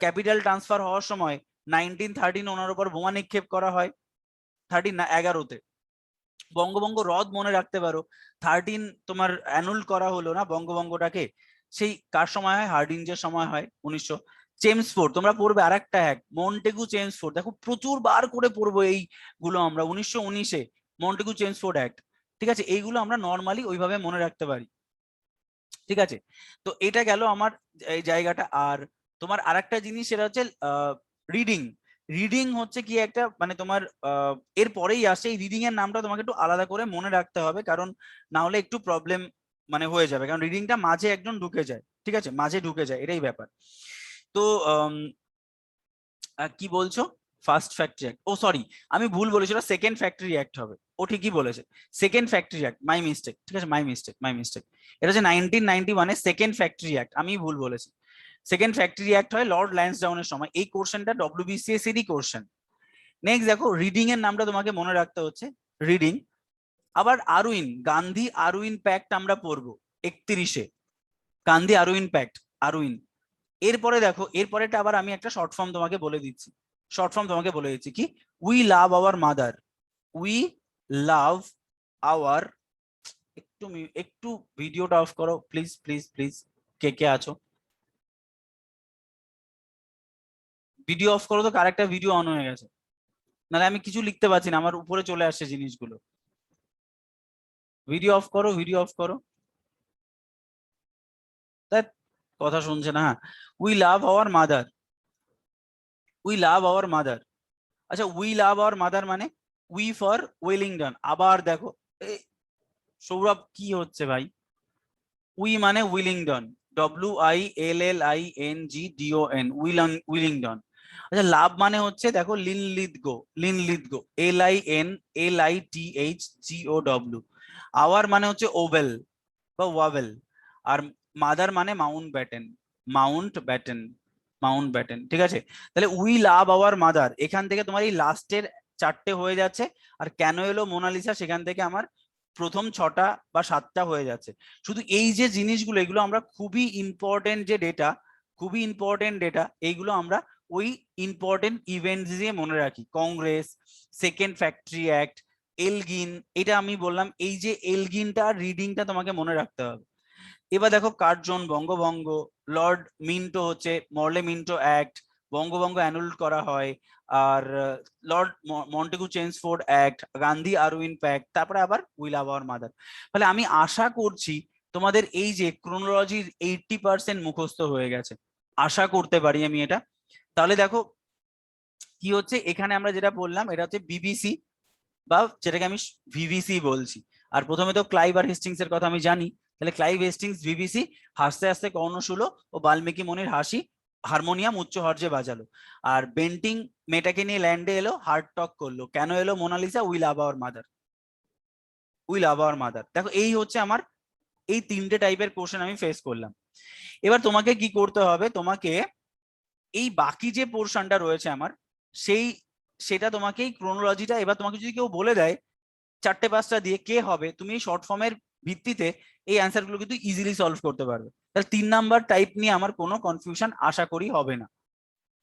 ক্যাপিটাল ট্রান্সফার হওয়ার সময় 1913 ওনার উপর বোমা নিক্ষেপ করা হয়, 11তে। বঙ্গভঙ্গ হ্রদ মনে রাখতে পারো, 13 তোমার অ্যানুল করা হলো না বঙ্গভঙ্গটাকে, সেই কার সময় হয়, হার্ডিঞ্জের সময় হয় 1900। চেমসফোর্ড তোমরা পড়বে আরেকটা হ্যাক, মন্টেগু চেমসফোর্ড, দেখো প্রচুর বার করে পড়বো এইগুলো আমরা, 1919-এ মন্টেগু চেমসফোর্ড অ্যাক্ট, ঠিক আছে, এইগুলো আমরা নর্মালি ওইভাবে মনে রাখতে পারি, ঠিক আছে। তো এটা গেল আমার এই জায়গাটা। আর তোমার আরেকটা জিনিস সেটা হচ্ছে রিডিং, রিডিং হচ্ছে কি একটা মানে তোমার এর পরেই আসে, এই রিডিং এর নামটা তোমাকে একটু আলাদা করে মনে রাখতে হবে, কারণ না হলে একটু প্রবলেম মানে হয়ে যাবে, কারণ রিডিংটা মাঝে একজন ঢুকে যায়, ঠিক আছে, মাঝে ঢুকে যায়, এটাই ব্যাপার। তো কি বলছো, ফার্স্ট ফ্যাক্টরি অ্যাক্ট, ও সরি আমি ভুল বলেছি, ওটা সেকেন্ড ফ্যাক্টরি অ্যাক্ট হবে, ও ঠিকই বলেছে, second factory act, my mistake, ঠিক আছে, মাই মিস্টেক, মাই মিস্টেক, এটা হচ্ছে 1991-এ সেকেন্ড ফ্যাক্টরি অ্যাক্ট, আমি ভুল বলেছি। সেকেন্ড ফ্যাক্টরি অ্যাক্ট হয় লর্ড ল্যান্সডাউনের সময়, এই কোশ্চেনটা WBCS এরই কোশ্চেন। নেক্সট দেখো রিডিং এর নামটা তোমাকে মনে রাখতে হচ্ছে, রিডিং। আবার আরউইন, গান্ধী আরউইন প্যাক্ট আমরা পড়বো 31-এ, গান্ধী আরউইন প্যাক্ট, আরউইন। এরপরে দেখো এরপরেটা আবার আমি একটা শর্ট ফর্ম তোমাকে বলে দিচ্ছি, শর্ট ফর্ম তোমাকে বলে দিচ্ছি কি, we love our mother, we love hour, একটু ভিডিওটা অফ করো প্লিজ প্লিজ প্লিজ, কে কে আছো, ভিডিও অফ করো তো, কার একটা ভিডিও অন হয়ে গেছে, নাহলে আমি কিছু লিখতে পারছি না, আমার উপরে চলে আসছে জিনিসগুলো। ভিডিও অফ করো, ভিডিও অফ করো, ধ্যাৎ, কথা শুনছে না। We love our mother, we love our mother, আচ্ছা উই লাভ আওয়ার মাদার মানে উই ফর ওয়েলিংটন। আবার দেখো সৌরভ কি হচ্ছে ভাই, উই মানে উইলিংটন, WILLINGDON, উইলিংটন। আচ্ছা লাভ মানে হচ্ছে দেখো লিনলিথগো, লিনলিথগো, LINLITHGOW। আওয়ার মানে হচ্ছে ওভেল বা ওয়াভেল, আর মাদার মানে Mount Batten, Mount Batten, Mount Batten, ঠিক আছে। তাহলে উই লাভ আওয়ার মাদার, এখান থেকে তোমার এই লাস্টের 4টে হয়ে যাচ্ছে, আর কেন এলো মোনালিসা সেখান থেকে আমার প্রথম 6টা বা 7টা হয়ে যাচ্ছে। শুধু এই যে জিনিসগুলো, এগুলো আমরা খুবই ইম্পর্টেন্ট যে ডেটা, খুবই ইম্পর্টেন্ট ডেটা, এইগুলো আমরা ওই ইম্পর্টেন্ট ইভেন্টস দিয়ে মনে রাখি, Congress, second factory act, Elgin, এটা আমি বললাম, এই যে এলগিনটা রিডিংটা তোমাকে মনে রাখতে হবে। এবার দেখো কার্জন বঙ্গভঙ্গ, লর্ড মিন্টো হচ্ছে মরলে মিন্টো অ্যাক্ট, বঙ্গভঙ্গ অ্যানুল করা হয়, আর Lord Montagu Chelmsford act, Gandhi Irwin pact, তারপরে আবার উই লাভ আওয়ার মাদার। তাহলে আমি আশা করছি তোমাদের এই যে ক্রোনোলজির 80% মুখস্থ হয়ে গেছে, আশা করতে পারি আমি এটা। তাহলে দেখো কি হচ্ছে, এখানে আমরা যেটা বললাম এটা হচ্ছে বিবিসি, বা যেটাকে আমি ভিভিসি বলছি। আর প্রথমে তো ক্লাইভ আর হেস্টিংস এর কথা আমি জানি, তাহলে ক্লাইভ হেস্টিংস ভিভিসি, হাসতে হাসতে কর্ণশূল ও বাল্মীকি মুনির হাসি, হারমোনিয়াম উচ্চ হর্জে বাজালো। আর বেন্টিং মেয়েটাকে নিয়ে ল্যান্ডে এলো, হার্ট টক করলো, কেন এলো Mona Lisa, we love our mother, we love our mother. দেখো এই হচ্ছে আমার এই 3টে টাইপের কোশ্চেন আমি ফেস করলাম। এবার তোমাকে কি করতে হবে, তোমাকে এই বাকি যে পোর্শনটা রয়েছে আমার, সেটা তোমাকে এই ক্রোনোলজিটা, এবার তোমাকে যদি কেউ বলে দেয় 4টে-5টা দিয়ে কে হবে, তুমি এই শর্ট ফর্মের ভিত্তিতে এই অ্যান্সার গুলো কিন্তু ইজিলি সলভ করতে পারবে। তাহলে 3 নাম্বার টাইপ নিয়ে আমার কোনো কনফিউশন আশা করি হবে না,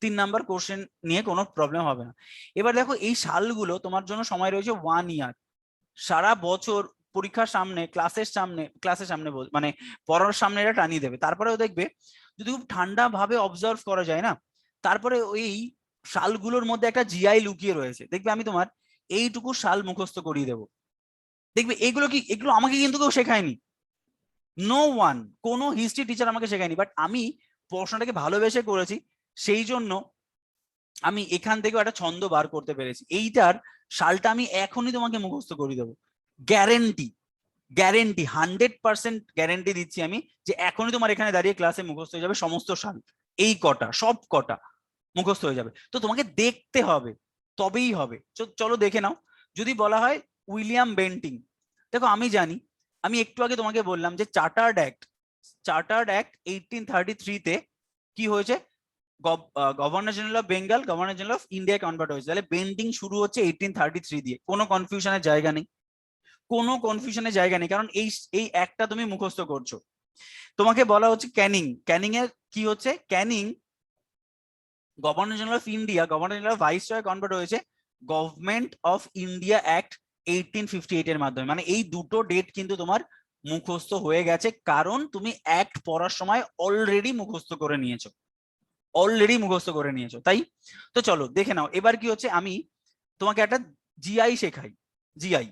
3 নাম্বার কোশ্চেন নিয়ে কোনো প্রবলেম হবে না। এবার দেখো এই সালগুলো তোমার জন্য সময় রয়েছে 1 ইয়ার, সারা বছর পরীক্ষার সামনে, ক্লাসের সামনে মানে পড়ার সামনে এটা টানিয়ে দেবে। তারপরেও দেখবে যদি খুব ঠান্ডা ভাবে অবজার্ভ করা যায় না, তারপরে ওই সালগুলোর মধ্যে একটা জিআই লুকিয়ে রয়েছে, দেখবে আমি তোমার এইটুকু সাল মুখস্থ করিয়ে দেবো। দেখবে এগুলো আমাকে কিন্তু কেউ শেখায়নি, নো ওয়ান, কোনো হিস্ট্রি টিচার আমাকে শেখায়নি, বাট আমি পড়াশোনাটাকে ভালোবেসে করেছি, সেই জন্য আমি এখান থেকেও একটা ছন্দ বার করতে পেরেছি। এইটার সালটা আমি এখনই তোমাকে মুখস্থ করিয়ে দেবো, গ্যারেন্টি, 100% গ্যারেন্টি দিচ্ছি আমি, যে এখনই তোমার এখানে দাঁড়িয়ে ক্লাসে মুখস্থ হয়ে যাবে সমস্ত সাল, এই কটা, সব কটা মুখস্থ হয়ে যাবে। তো তোমাকে দেখতে হবে, তবেই হবে। চলো দেখে নাও। যদি বলা হয় উইলিয়াম বেন্টিং, দেখো আমি জানি, আমি একটু আগে তোমাকে বললাম যে চার্টার্ড অ্যাক্ট 1833-তে কি হয়েছে, governor general of Bengal, governor general of India convert হয়েছে। তাহলে বেন্টিং শুরু হচ্ছে 1833 দিয়ে, কোনো কনফিউশনের জায়গা নেই, কোনো কনফিউশনের জায়গা নেই, কারণ এই একটা তুমি মুখস্থ করছো। তোমাকে বলা হচ্ছে ক্যানিং এর কি হচ্ছে, Canning governor general of India, governor general viceroy convert হয়েছে গভর্নমেন্ট অফ ইন্ডিয়া অ্যাক্ট 1858 এর মাধ্যমে। মানে এই দুটো ডেট কিন্তু তোমার মুখস্থ হয়ে গেছে, কারণ তুমি অ্যাক্ট পড়ার সময় অলরেডি মুখস্থ করে নিয়েছো, তাই তো চলো দেখে নাও। এবার কি হচ্ছে, আমি তোমাকে একটা জিআই শেখাই। জিআই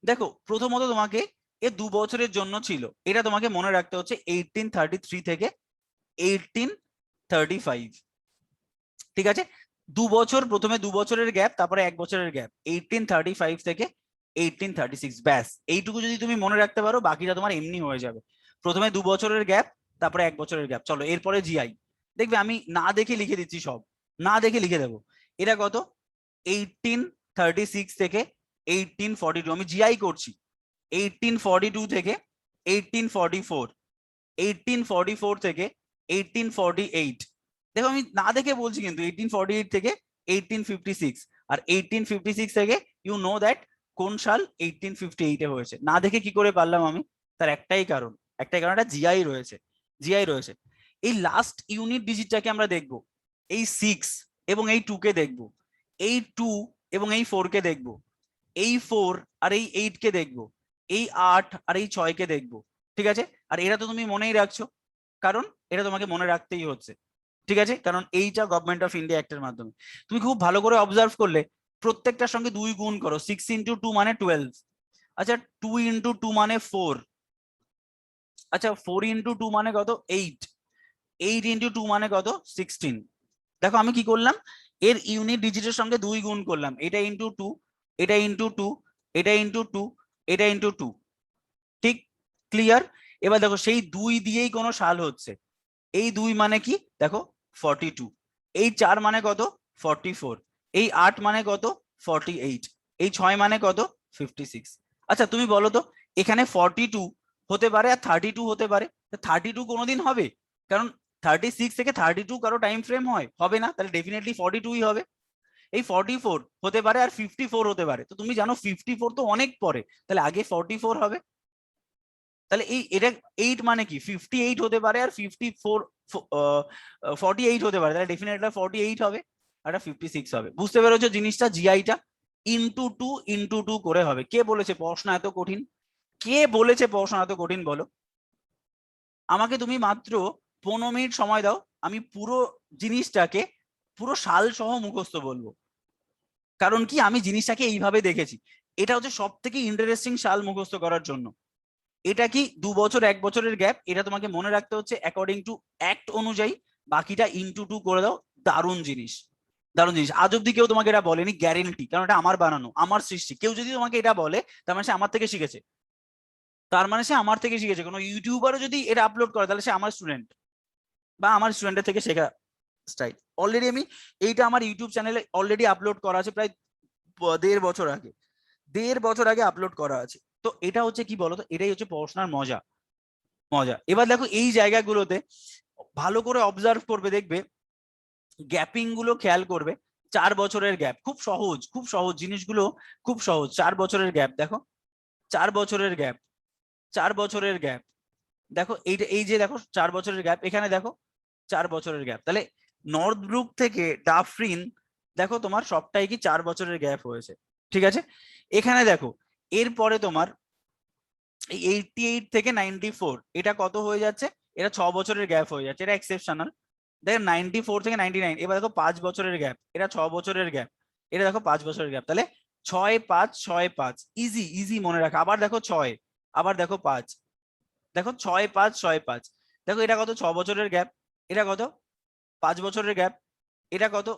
দেখো, প্রথমত তোমাকে 2 বছরের জন্য ছিল, এটা তোমাকে মনে রাখতে হচ্ছে 1833 থেকে 1835, ঠিক আছে? 2 বছর, প্রথমে 2 বছরের গ্যাপ, তারপরে 1 বছরের গ্যাপ, 1835 থেকে 1836, ব্যাস এইটুকু যদি তুমি মনে রাখতে পারো, বাকিটা তোমার এমনি হয়ে যাবে। প্রথমে 2 বছরের গ্যাপ, তারপরে 1 বছরের গ্যাপ। চলো এরপরে জিআই, দেখবে আমি না দেখে লিখে দিচ্ছি, সব না দেখে লিখে দেবো। এটা কত, 1836 থেকে 1842, আমি জিআই করছি। 1842 থেকে 1844, 1844 থেকে 1848, দেখো আমি না দেখে বলছি কিন্তু, 1848 থেকে 1856, আর 1856 থেকে ইউ নো দ্যাট কোন সাল 1858 এ হয়েছে। না দেখে কি করে পারলাম আমি, তার একটাই কারণ, একটা জিআই রয়েছে। এই লাস্ট ইউনিট ডিজিটটাকে আমরা দেখবো, এই 6 এবং এই 2 কে দেখবো, এই 2 এবং এই 4 কে দেখবো, এই 4 আর এই 8 কে দেখবো, এই 8 আর এই 6 কে দেখবো, ঠিক আছে? আর এটা তো তুমি মনেই রাখছো, কারণ এটা তোমাকে মনে রাখতেই হচ্ছে, ঠিক আছে? কারণ এইটা গভর্নমেন্ট অফ ইন্ডিয়া অ্যাক্টের মাধ্যমে। তুমি খুব ভালো করে অবজার্ভ করলে, প্রত্যেকটার সঙ্গে 2 গুণ করো, 6 × 2 মানে 12, আচ্ছা 2 × 2 মানে 4, আচ্ছা 4 × 2 মানে কত, 8, 8 × 2 মানে কত, 16। দেখো আমি কি করলাম, এর ইউনিট ডিজিটের সঙ্গে 2 গুণ করলাম, এটা ইন্টু 2, এটা ইন্টু 2, এটা ইন্টু 2, এটা ইন্টু 2, ঠিক? ক্লিয়ার? এবার দেখো সেই 2 দিয়েই কোনো সাল হচ্ছে, এই 2 মানে কি, দেখো 42, এই 4 মানে কত, 44, এই 8 মানে কত, 48, এই 6 মানে কত, 56। আচ্ছা তুমি বলো তো, এখানে 42 হতে পারে আর 32 হতে পারে, 32 কোনোদিন হবে? কারণ 36 থেকে 32 কারো টাইম ফ্রেম হবে না, তাহলে ডেফিনেটলি 42ই হবে। এই 44 হতে পারে আর 54 হতে পারে, তো তুমি জানো 54 তো অনেক পরে, তাহলে আগে 44 হবে। তাহলে এটা 8 মানে কি, 58 হতে পারে আর 48 হতে পারে, তাহলে ডেফিনেটলি 48 হবে আর 56 হবে। বুঝতে পেরেছো জিনিসটা, জিআইটা? ইন্টু টু করে হবে। কে বলেছে পড়াশোনা এত কঠিন? কে বলেছে পড়াশোনা এত কঠিন বলো? আমাকে তুমি মাত্র 15 মিনিট সময় দাও, আমি পুরো জিনিসটাকে পুরো সাল সহ মুখস্থ বলবো। কারণ কি, আমি জিনিসটাকে এইভাবে দেখেছি। এটা হচ্ছে সব থেকে ইন্টারেস্টিং সাল মুখস্থ করার জন্য। এটা কি 2 বছর 1 বছরের গ্যাপ, এটা তোমাকে মনে রাখতে হচ্ছে অ্যাকর্ডিং টু অ্যাক্ট অনুযায়ী, বাকিটা ইন্টু টু করে দাও। দারুণ জিনিস, দারুণ জিনিস। আজ অব্দি কেউ তোমাকে এটা বলেনি, গ্যারেন্টি, কারণ এটা আমার বানানো, আমার সৃষ্টি। কেউ যদি তোমাকে এটা বলে তার মানে সে আমার থেকে শিখেছে, কোনো ইউটিউবারও যদি এটা আপলোড করে তাহলে সে আমার স্টুডেন্ট বা আমার স্টুডেন্টের থেকে শেখা স্টাইল। অলরেডি আমি এইটা আমার ইউটিউব চ্যানেলে অলরেডি আপলোড করা আছে, প্রায় 1.5 বছর আগে আপলোড করা আছে। তো এটা হচ্ছে কি বলতো, এটাই হচ্ছে পড়াশোনার মজা। এবার দেখো এই জায়গাগুলোতে ভালো করে অবজার্ভ করবে, দেখবে গ্যাপিং গুলো খেয়াল করবে। 4 বছরের গ্যাপ, খুব সহজ জিনিসগুলো, খুব সহজ। 4 বছরের গ্যাপ দেখো, 4 বছরের গ্যাপ, 4 বছরের গ্যাপ দেখো, এইটা এই যে দেখো 4 বছরের গ্যাপ, এখানে দেখো 4 বছরের গ্যাপ। তাহলে নর্থ ব্রুক থেকে ডাফরিন দেখো তোমার সবটাই কি 4 বছরের গ্যাপ হয়েছে, ঠিক আছে। এখানে দেখো এরপরে তোমার 88 থেকে 94 এটা কত হয়ে যাচ্ছে, এটা 6 বছরের গ্যাপ হয়ে যাচ্ছে, এটা এক্সেপশনাল। দেখো 94 থেকে 99, এবার দেখো 5 বছরের গ্যাপ, এটা 6 বছরের গ্যাপ, এটা দেখো 5 বছরের গ্যাপ। তাহলে 6 5 6 5, ইজি মনে রাখা। আবার দেখো 6, আবার দেখো 5, দেখো 6 5 6 5, দেখো এটা কত 6 বছরের গ্যাপ, এটা কত 5 বছরের গ্যাপ, এটা কত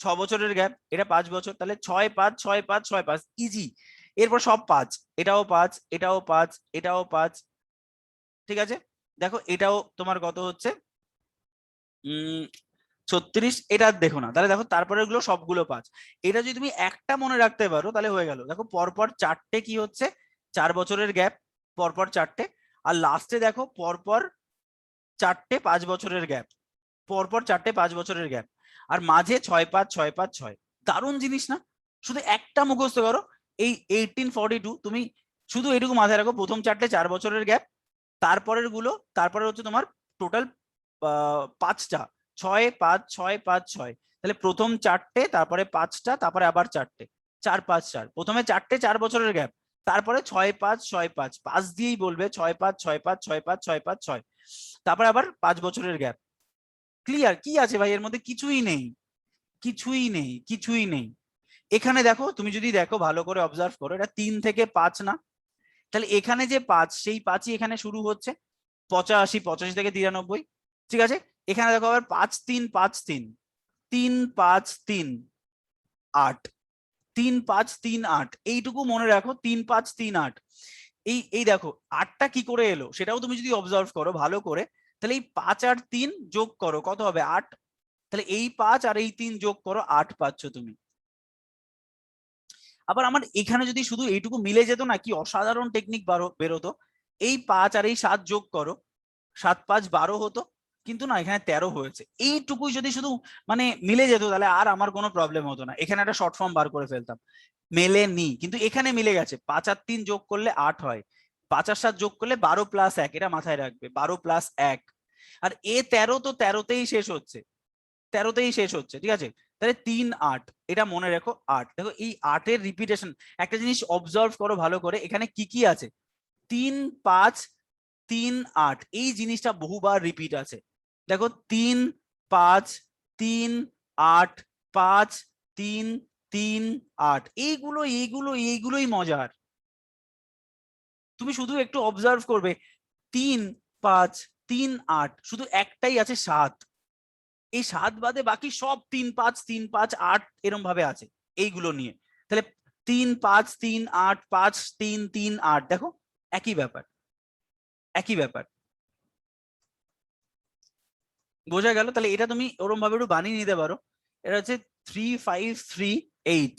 6 বছরের গ্যাপ, এটা 5 বছর। তাহলে 6 5 6 5 6 5, ইজি। এরপর সব 5, এটাও 5, এটাও 5, এটাও 5, ঠিক আছে। দেখো এটাও তোমার কত হচ্ছে 36, এটা দেখো না, তাহলে দেখো তারপরে গুলো সবগুলো 5। এটা যদি তুমি একটা মনে রাখতে পারো তাহলে হয়ে গেল। দেখো পরপর 4টে কি হচ্ছে 4 বছরের গ্যাপ, পরপর 4টে। আর লাস্টে দেখো পরপর 4টে 5 বছরের গ্যাপ, পরপর 4টে 5 বছরের গ্যাপ। আর মাঝে 6 5 6 5 6। দারুণ জিনিস না? শুধু একটা মুখস্থ করো, এই 1842, তুমি শুধু এটুকু মাথায় রাখো, প্রথম 4টে 4 বছরের গ্যাপ, তারপরের গুলো, তারপরে হচ্ছে তোমার টোটাল 5টা 6 5 6 5 6। তাহলে প্রথম 4টে, তারপরে 5টা, তারপরে আবার 4টে, 4 5 4। প্রথমে 4টে 4 বছরের গ্যাপ, তারপরে 6 5 6 5, 5 দিয়েই বলবে 6 5 6 5 6 5 6 5 6, তারপরে আবার 5 বছরের গ্যাপ। ক্লিয়ার? কি আছে ভাই এর মধ্যে? কিছুই নেই। এখানে দেখো, তুমি যদি দেখো ভালো করে অবজার্ভ করো, এটা 3 থেকে 5 না? তাহলে এখানে যে 5, সেই 5ই এখানে শুরু হচ্ছে 85, 85 থেকে 93, ঠিক আছে। এখানে দেখো আবার 5 3 5 3, 3 5 3 8, 3 5 3 8, এইটুকু মনে রাখো, 3 5 3 8। এই দেখো 8টা কি করে এলো সেটাও তুমি যদি অবজার্ভ করো ভালো করে, তাহলে এই 5 আর 3 যোগ করো, কত হবে 8। তাহলে এই 5 আর এই 3 যোগ করো, 8 পাচ্ছ তুমি। আবার আমার এখানে যদি শুধু এইটুকু মিলে যেত না, কি অসাধারণ টেকনিক বেরোতো। এই 5 আর এই 7 যোগ করো, 7 5 12 হতো, কিন্তু না এখানে 13 হয়েছে। এইটুকুই যদি শুধু মানে মিলে যেত তাহলে আর আমার কোনো প্রবলেম হতো না, এখানে একটা শর্ট ফর্ম বার করে ফেলতাম। মেলেনি, কিন্তু এখানে মিলে গেছে। 5 আর 3 যোগ করলে 8 হয়, 5 আর 7 যোগ করলে 12 + 1, এটা মাথায় রাখবে, 12 + 1। আর এ 13 তো 13তেই শেষ হচ্ছে, 13তেই শেষ হচ্ছে, ঠিক আছে। তাহলে 3 8, এটা মনে রেখো 8। দেখো এই 8-এর রিপিটেশন, একটা জিনিস অবজার্ভ করো ভালো করে, এখানে কি কি আছে, 3 5 3 8, এই জিনিসটা বহুবার রিপিট আছে। দেখো 3 5 3 8 5 3 3 8, এইগুলোই মজার। তুমি শুধু একটু অবজার্ভ করবে, 3 5 3 8, শুধু একটাই আছে 7। এই 7 বাদে বাকি সব 3 5 3 5 8 এরকম ভাবে আছে এইগুলো নিয়ে। তাহলে 3 5 3 8 5 3 3 8, দেখো একই ব্যাপার। বোঝা গেল? তাহলে এটা তুমি ওরকম ভাবে একটু বানিয়ে নিতে পারো। এটা হচ্ছে 3 5 3 8,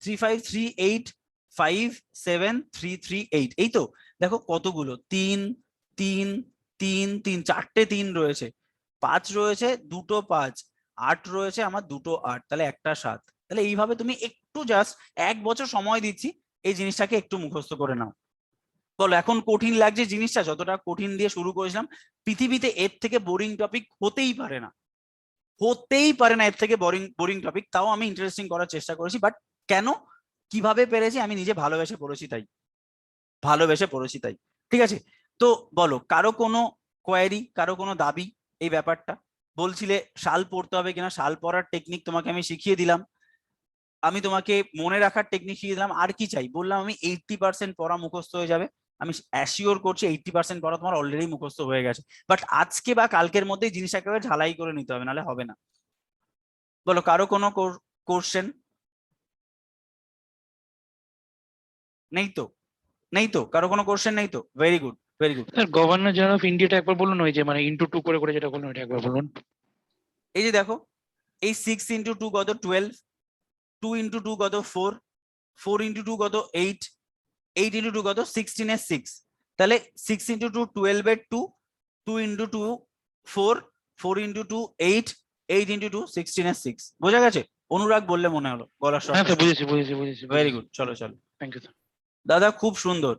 3 5 3 8 5 7 3 3 8। এই তো দেখো কতগুলো, 3 3 3 3, 4টে 3 রয়েছে, 5 রয়েছে, 2টো 5, 8 রয়েছে আমার, 2টো 8, তাহলে একটা 7। তাহলে এইভাবে তুমি একটু জাস্ট 1 বছর সময় দিচ্ছি, এই জিনিসটাকে একটু মুখস্থ করে নাও। বলো এখন কঠিন লাগছে জিনিসটা? যতটা কঠিন দিয়ে শুরু করেছিলাম, পৃথিবীতে এর থেকে বোরিং টপিক হতেই পারে না, এর থেকে বোরিং টপিক। তাও আমি ইন্টারেস্টিং করার চেষ্টা করেছি, বাট কেন, কিভাবে পেরেছি, আমি নিজে ভালোবেসে পড়েছি তাই, ভালোবেসে পড়েছি তাই। ঠিক আছে, তো বলো কারো কোনো কোয়ারি, কারো কোনো দাবি এই ব্যাপারটা? বলছিলে শাল পড়তে হবে কিনা, শাল পড়ার টেকনিক তোমাকে আমি শিখিয়ে দিলাম, আমি তোমাকে মনে রাখার টেকনিক শিখিয়ে দিলাম, আর কি চাই? বললাম আমি 80% পড়া মুখস্থ হয়ে যাবে, আমি অ্যাসিওর করছি 80% পড়া তোমার অলরেডি মুখস্থ হয়ে গেছে, বাট আজকে বা কালকের মধ্যেই জিনিসটাকে ঝালাই করে নিতে হবে, নাহলে হবে না। বলো কারো কোনো কোশ্চেন? নেই তো? নেই তো কারো কোনো কোশ্চেন? নেই তো, very good very good. Sir governor general of ইন্ডিয়াটা একবার বলুন, ওই যে মানে ইন্টু 2 করে করে যেটা বলুন এটা একবার বলুন। এই যে দেখো, এই 6 × 2 কত 12, 2 × 2 কত 4, 4 × 2 কত 8, 8 × 2 কত 16 এর 6, তাহলে 6 × 2 12 এর 2, 2 × 2 4, 4 × 2 8, 8 × 2 16 এর 6। বোঝা গেছে? অনুরাগ বললে মনে হলো, গলার হ্যাঁ শব্দ। স্যার বুঝেছি বুঝেছি বুঝেছি। ভেরি গুড, চলো চলো। Thank you sir. দাদা খুব সুন্দর।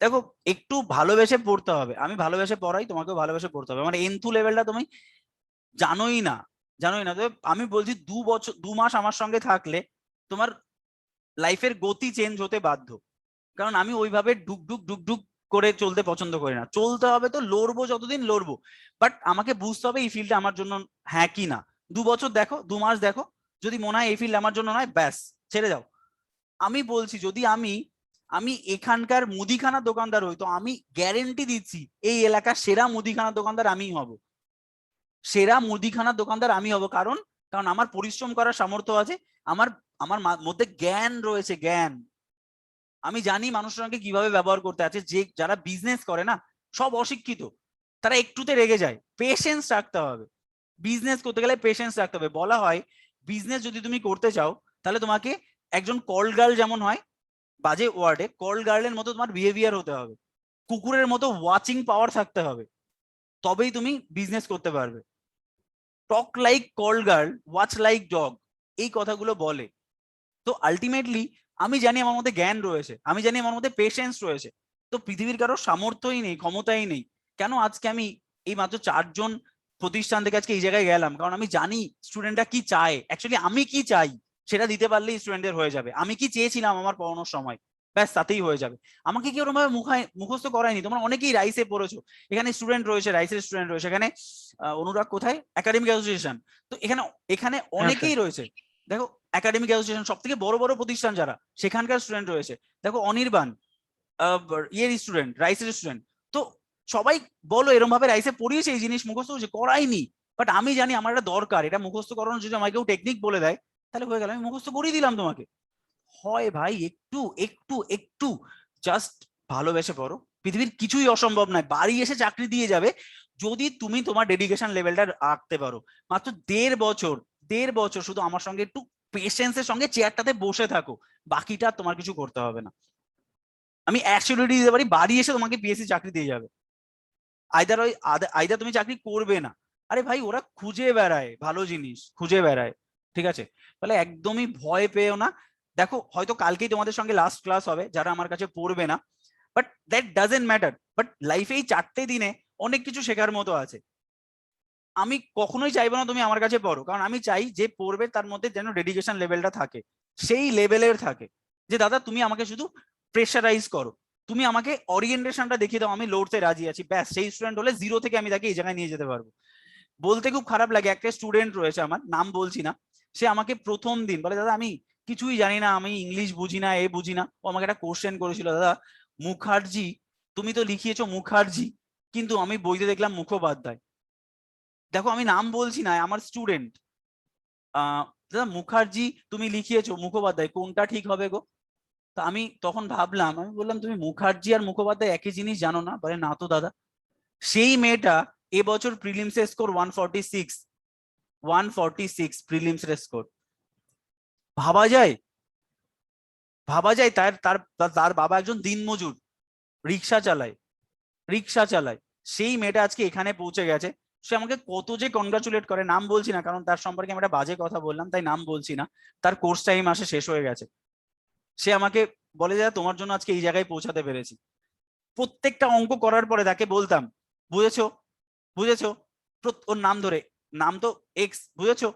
দেখো একটু ভালোবেসে পড়তে হবে, আমি ভালোবেসে পড়াই, তোমাকেও ভালোবেসে পড়তে হবে, মানে এনথু লেভেলটা তুমি জানোই না, জানোই না। তবে আমি বলছি 2 বছর 2 মাস আমার সঙ্গে থাকলে তোমার লাইফের গতি চেঞ্জ হতে বাধ্য, কারণ আমি ওইভাবে ডুক ডুক ডুক ডুক করে চলতে পছন্দ করি না। চলতে হবে তো লড়বো, যতদিন লড়বো, বাট আমাকে বুঝতে হবে এই ফিল্ডটা আমার জন্য হ্যাঁ কি না। 2 বছর দেখো, 2 মাস দেখো, যদি মনে হয় এই ফিল্ড আমার জন্য নয়, ব্যাস ছেড়ে যাও। আমি বলছি যদি আমি আমি এখানকার মুদিখানা দোকানদার হই, তো আমি গ্যারেন্টি দিচ্ছি এই এলাকার সেরা মুদিখানা দোকানদার আমিই হব, সেরা মুদিখানা দোকানদার আমি হব। কারণ কারণ আমার পরিশ্রম করার সামর্থ্য আছে, আমার আমার মধ্যে জ্ঞান রয়েছে, জ্ঞান। আমি জানি মানুষের সঙ্গে কিভাবে ব্যবহার করতে আছে। যে যারা বিজনেস করে না, সব অশিক্ষিত, তারা একটুতে রেগে যায়। পেশেন্স রাখতে হবে, বিজনেস করতে গেলে পেশেন্স রাখতে হবে। বলা হয় বিজনেস যদি তুমি করতে চাও, তাহলে তোমাকে একজন কল গার্ল যেমন হয় বাজে ওয়ার্ডে, কল গার্লের মতো তোমার বিহেভিয়ার হতে হবে, কুকুরের মতো ওয়াচিং পাওয়ার থাকতে হবে, তবেই তুমি বিজনেস করতে পারবে। Talk like call girl, watch like dog, এই কথাগুলো বলে। তো আলটিমেটলি আমি জানি আমার মধ্যে জ্ঞান রয়েছে, আমি জানি আমার মধ্যে পেশেন্স রয়েছে, তো পৃথিবীর কারো সামর্থ্যই নেই, ক্ষমতাই নেই। কেন আজকে আমি এই মাত্র 4 জন প্রতিষ্ঠান থেকে আজকে এই জায়গায় গেলাম? কারণ আমি জানি স্টুডেন্টরা কি চায়, অ্যাকচুয়ালি আমি কি চাই সেটা দিতে পারলেই স্টুডেন্টদের হয়ে যাবে। আমি কি চেয়েছিলাম আমার পড়ানোর সময়, ব্যাস তাতেই হয়ে যাবে। আমাকে কি ওরকম ভাবে মুখস্থ করায়নি। তোমরা অনেকেই রাইসে পড়েছো, এখানে স্টুডেন্ট রয়েছে, রাইসের স্টুডেন্ট রয়েছে এখানে। অনুরাগ কোথায়? Academic association. তো এখানে এখানে অনেকেই রয়েছে। দেখো একাডেমিক অ্যাসোসিয়েশন সব থেকে বড় বড় প্রতিষ্ঠান যারা, সেখানকার স্টুডেন্ট রয়েছে। দেখো অনির্বাণ ইয়ের স্টুডেন্ট, রাইসের স্টুডেন্ট। তো সবাই বলো এরকম ভাবে রাইসে পড়িয়েছে, এই জিনিস মুখস্থ হয়েছে? করাইনি। বাট আমি জানি আমার এটা দরকার, এটা মুখস্থ করানোর যদি আমাকে কেউ টেকনিক বলে দেয়, তাহলে হয়ে গেল, আমি মুখস্থ করিয়ে দিলাম তোমাকে। হয় ভাই, একটু একটু একটু জাস্ট ভালোবেসে পড়ো, পৃথিবীর কিছুই অসম্ভব নয়। বাড়ি এসে চাকরি দিয়ে যাবে যদি তুমি তোমার ডেডিকেশন লেভেলটা রাখতে পারো। মাত্র 1.5 বছর শুধু আমার সঙ্গে একটু পেশেন্সের সঙ্গে চেয়ারটাতে বসে থাকো, বাকিটা তোমার কিছু করতে হবে না। আমি অ্যাসিউরিটি দিতে পারি, বাড়ি এসে তোমাকে পিএসসি চাকরি দিয়ে যাবে। আইদার তুমি চাকরি করবে না। আরে ভাই ওরা খুঁজে বেড়ায়, ভালো জিনিস খুঁজে বেড়ায়, ঠিক আছে? তাহলে একদমই ভয় পেও না। দেখো হয়তো কালকেই তোমাদের সঙ্গে লাস্ট ক্লাস হবে, যারা আমার কাছে পড়বে না, but that doesn't matter. But লাইফে এই 4টে দিনে অনেক কিছু শেখার মতো আছে। আমি কখনোই চাইবো না তুমি আমার কাছে পড়ো, কারণ আমি চাই যে পড়বে তার মধ্যে যেন ডেডিকেশন লেভেলটা থাকে, সেই লেভেলের থাকে। যে দাদা তুমি আমাকে শুধু প্রেশারাইজ করো, তুমি আমাকে ওরিয়েন্টেশনটা দেখিয়ে দাও, আমি লড়তে রাজি আছি, ব্যাস। সেই স্টুডেন্ট হলে 0 থেকে আমি তাকে এই জায়গায় নিয়ে যেতে পারবো। বলতে খুব খারাপ লাগে, একটা স্টুডেন্ট রয়েছে আমার, নাম বলছি না, সে আমাকে প্রথম দিন বলে দাদা আমি কিছুই জানি না, আমি ইংলিশ বুঝি না, বুঝি না। ও আমাকে একটা কোশ্চেন করেছিল, দাদা মুখার্জি, তুমি তো লিখিয়েছো মুখার্জি, কিন্তু আমি বইতে দেখলাম মুখোপাধ্যায়। দেখো আমি নাম বলছি না, আমার স্টুডেন্ট। দাদা মুখার্জি তুমি লিখিয়েছো মুখোপাধ্যায়, কোনটা ঠিক হবে গো? তো আমি তখন ভাবলাম, আমি বললাম তুমি মুখার্জি আর মুখোপাধ্যায় একই জিনিস জানো না? বলে না তো দাদা। সেই মেয়েটা এবছর প্রিলিমসের স্কোর 146 প্রিলিমসের স্কোর। ভাবা যায়, ভাবা যায়। তার তার তার বাবা একজন দিনমজুর, রিক্সা চালায়। সেই মেয়েটা আজকে এখানে পৌঁছে গেছে। সে আমাকে কত যে কনগ্রাচুলেট করে, নাম বলছি না কারণ তার সম্পর্কে আমি একটা বাজে কথা বললাম, তাই নাম বলছি না। তার কোর্স টাইম আসে শেষ হয়ে গেছে। সে আমাকে বলে যে তোমার জন্য আজকে এই জায়গায় পৌঁছাতে পেরেছি। প্রত্যেকটা অঙ্ক করার পরে তাকে বলতাম বুঝেছো বুঝেছো, ওর নাম ধরে, নাম তো এক্স, বুঝেছো?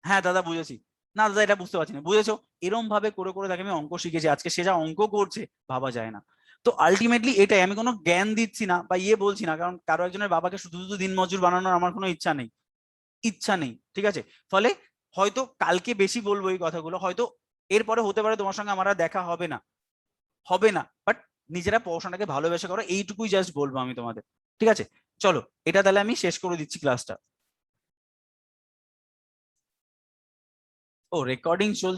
হ্যাঁ দাদা বুঝেছি। না দাদা এটা বুঝতে পারছি না, বুঝেছো? এরম ভাবে করে করে তাকে আমি অঙ্ক শিখেছি, আজকে সে যা অঙ্ক করছে ভাবা যায় না। তো আলটিমেটলি এটাই, আমি কোনো জ্ঞান দিচ্ছি না বা বলছি না, কারণ কারো একজনের বাবাকে শুধু শুধু দিনমজুর বানানোর আমার কোনো ইচ্ছা নেই, ঠিক আছে? ফলে হয়তো কালকে বেশি বলবো এই কথাগুলো, হয়তো এরপরে হতে পারে তোমার সঙ্গে আমার আর দেখা হবে না, বাট নিজেরা পড়াশোনাটাকে ভালোবেসে করো, এইটুকুই জাস্ট বলবো আমি তোমাদের, ঠিক আছে? চলো এটা তাহলে আমি শেষ করে দিচ্ছি ক্লাসটা। ও রেকর্ডিং চলছে।